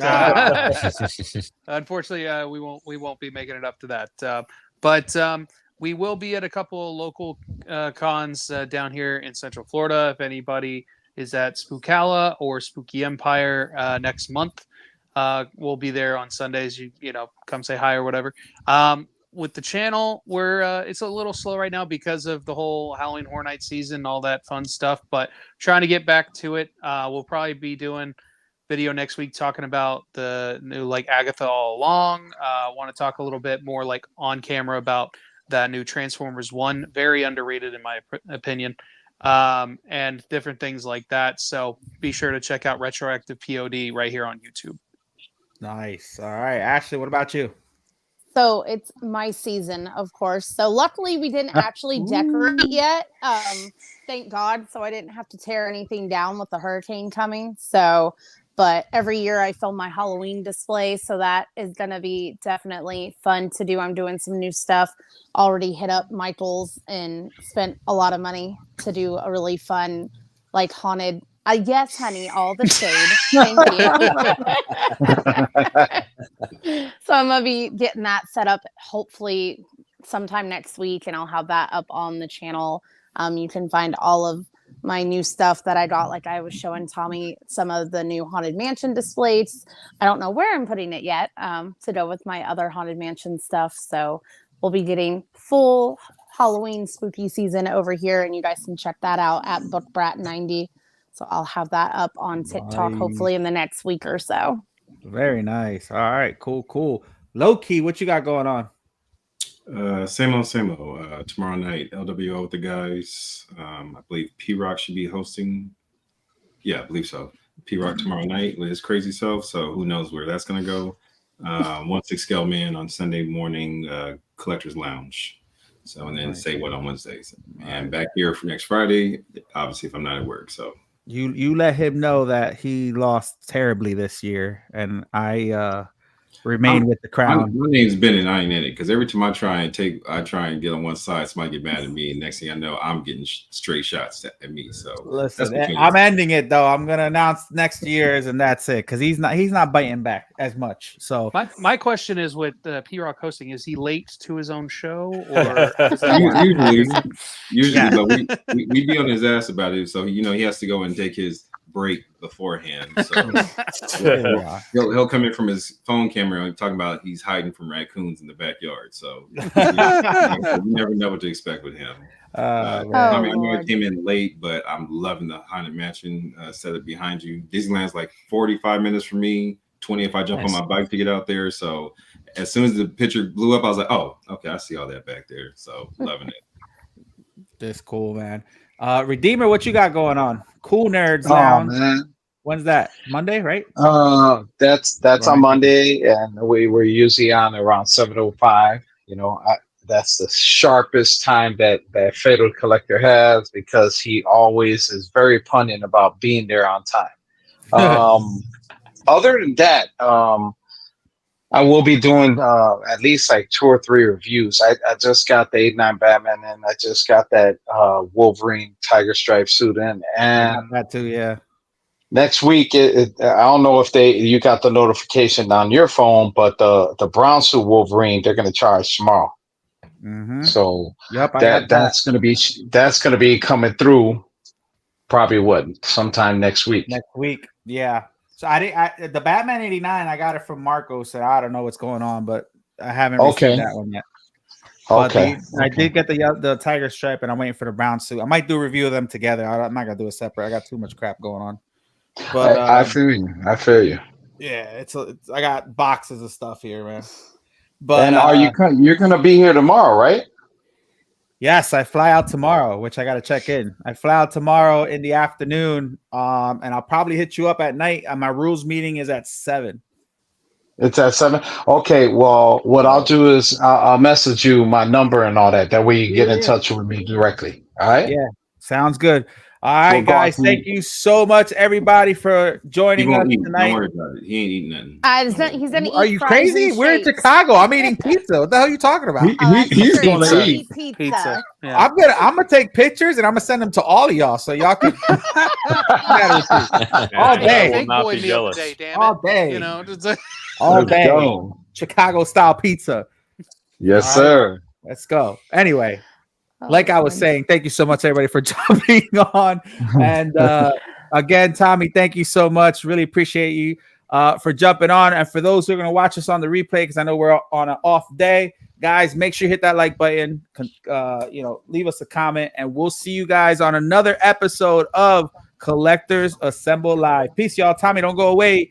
Unfortunately, we won't be making it up to that. But we will be at a couple of local cons down here in Central Florida. If anybody is at Spookala or Spooky Empire next month. We'll be there on Sundays. You know, come say hi or whatever. With the channel, we're it's a little slow right now because of the whole Halloween Horror Night season and all that fun stuff, but trying to get back to it. We'll probably be doing video next week talking about the new like Agatha All Along. Want to talk a little bit more like on camera about that new Transformers 1, very underrated in my opinion, and different things like that. So be sure to check out Retroactive POD right here on YouTube. Nice. All right, Ashley, what about you? So it's my season, of course. So luckily we didn't actually decorate yet. Thank God. So I didn't have to tear anything down with the hurricane coming. So, but every year I film my Halloween display. So that is going to be definitely fun to do. I'm doing some new stuff. Already hit up Michael's and spent a lot of money to do a really fun, like haunted. Yes, honey, all the shade. Thank you. So I'm going to be getting that set up hopefully sometime next week, and I'll have that up on the channel. You can find all of my new stuff that I got. Like I was showing Tommy some of the new Haunted Mansion displays. I don't know where I'm putting it yet to go with my other Haunted Mansion stuff. So we'll be getting full Halloween spooky season over here, and you guys can check that out at BookBrat90. So I'll have that up on TikTok hopefully in the next week or so. Very nice. All right, cool. Low-key, what you got going on? Same old. Tomorrow night, LWO with the guys. I believe P-Rock should be hosting. Yeah, I believe so. P-Rock tomorrow night with his crazy self. So who knows where that's going to go. 1/6 Scale Man on Sunday morning, Collector's Lounge. So, and then Say What on Wednesdays. And back here for next Friday, obviously, if I'm not at work. So you let him know that he lost terribly this year, and I remain with the crown. My name's Ben, and I ain't in it because every time I try and get on one side, somebody get mad at me, and next thing I know, I'm getting straight shots at me. So listen, I'm ending it though. I'm gonna announce next year's, and that's it, because he's not biting back as much. So my question is, with P-Rock hosting, is he late to his own show, or usually, but we be on his ass about it. So he has to go and take his break beforehand. So he'll come in from his phone camera and talking about he's hiding from raccoons in the backyard. So you never know what to expect with him. I know I came in late, but I'm loving the Haunted Mansion setup behind you. Disneyland's like 45 minutes from me, 20 if I jump on my bike to get out there. So as soon as the picture blew up, I was like, oh, okay, I see all that back there. So loving it. That's cool, man. Redeemer, what you got going on? Cool Nerds Lounge. Man. When's that? Monday, right? That's right. On Monday, and we're usually on around 7:05. That's the sharpest time that Fatal Collector has, because he always is very punny about being there on time. Other than that, I will be doing at least like 2 or 3 reviews. I just got the 89 Batman, and I just got that Wolverine Tiger Stripe suit in, and that too. Yeah. Next week, I don't know if you got the notification on your phone, but the brown suit Wolverine, they're going to charge tomorrow. Mm-hmm. So that's going to be coming through probably sometime next week. Yeah. So the Batman 89, I got it from Marcos, and I don't know what's going on, but I haven't received that one yet. I did get the Tiger Stripe, and I'm waiting for the brown suit. I might do a review of them together. I'm not gonna do it separate. I got too much crap going on. But I feel you. Yeah, I got boxes of stuff here, man. But and you're gonna be here tomorrow, right? Yes, I fly out tomorrow, which I got to check in. I fly out tomorrow in the afternoon, and I'll probably hit you up at night. My rules meeting is at 7. It's at 7. Okay. Well, what I'll do is I'll message you my number and all that. That way you get in touch with me directly. All right. Yeah. Sounds good. All right, guys. Thank you so much, everybody, for joining us tonight. Don't worry about it. He ain't eating nothing. He's gonna eat. Are you crazy? We're in Chicago. I'm eating pizza. What the hell are you talking about? He's gonna eat pizza. Yeah. I'm gonna take pictures, and I'm gonna send them to all of y'all, so y'all can all day. All day. All day. Chicago style pizza. Yes, sir. Let's go. Anyway. Like I was saying, thank you so much, everybody, for jumping on. And Again, Tommy, thank you so much. Really appreciate you for jumping on. And for those who are going to watch us on the replay, because I know we're on an off day, guys, make sure you hit that like button. Leave us a comment, and we'll see you guys on another episode of Collectors Assemble Live. Peace, y'all. Tommy, don't go away.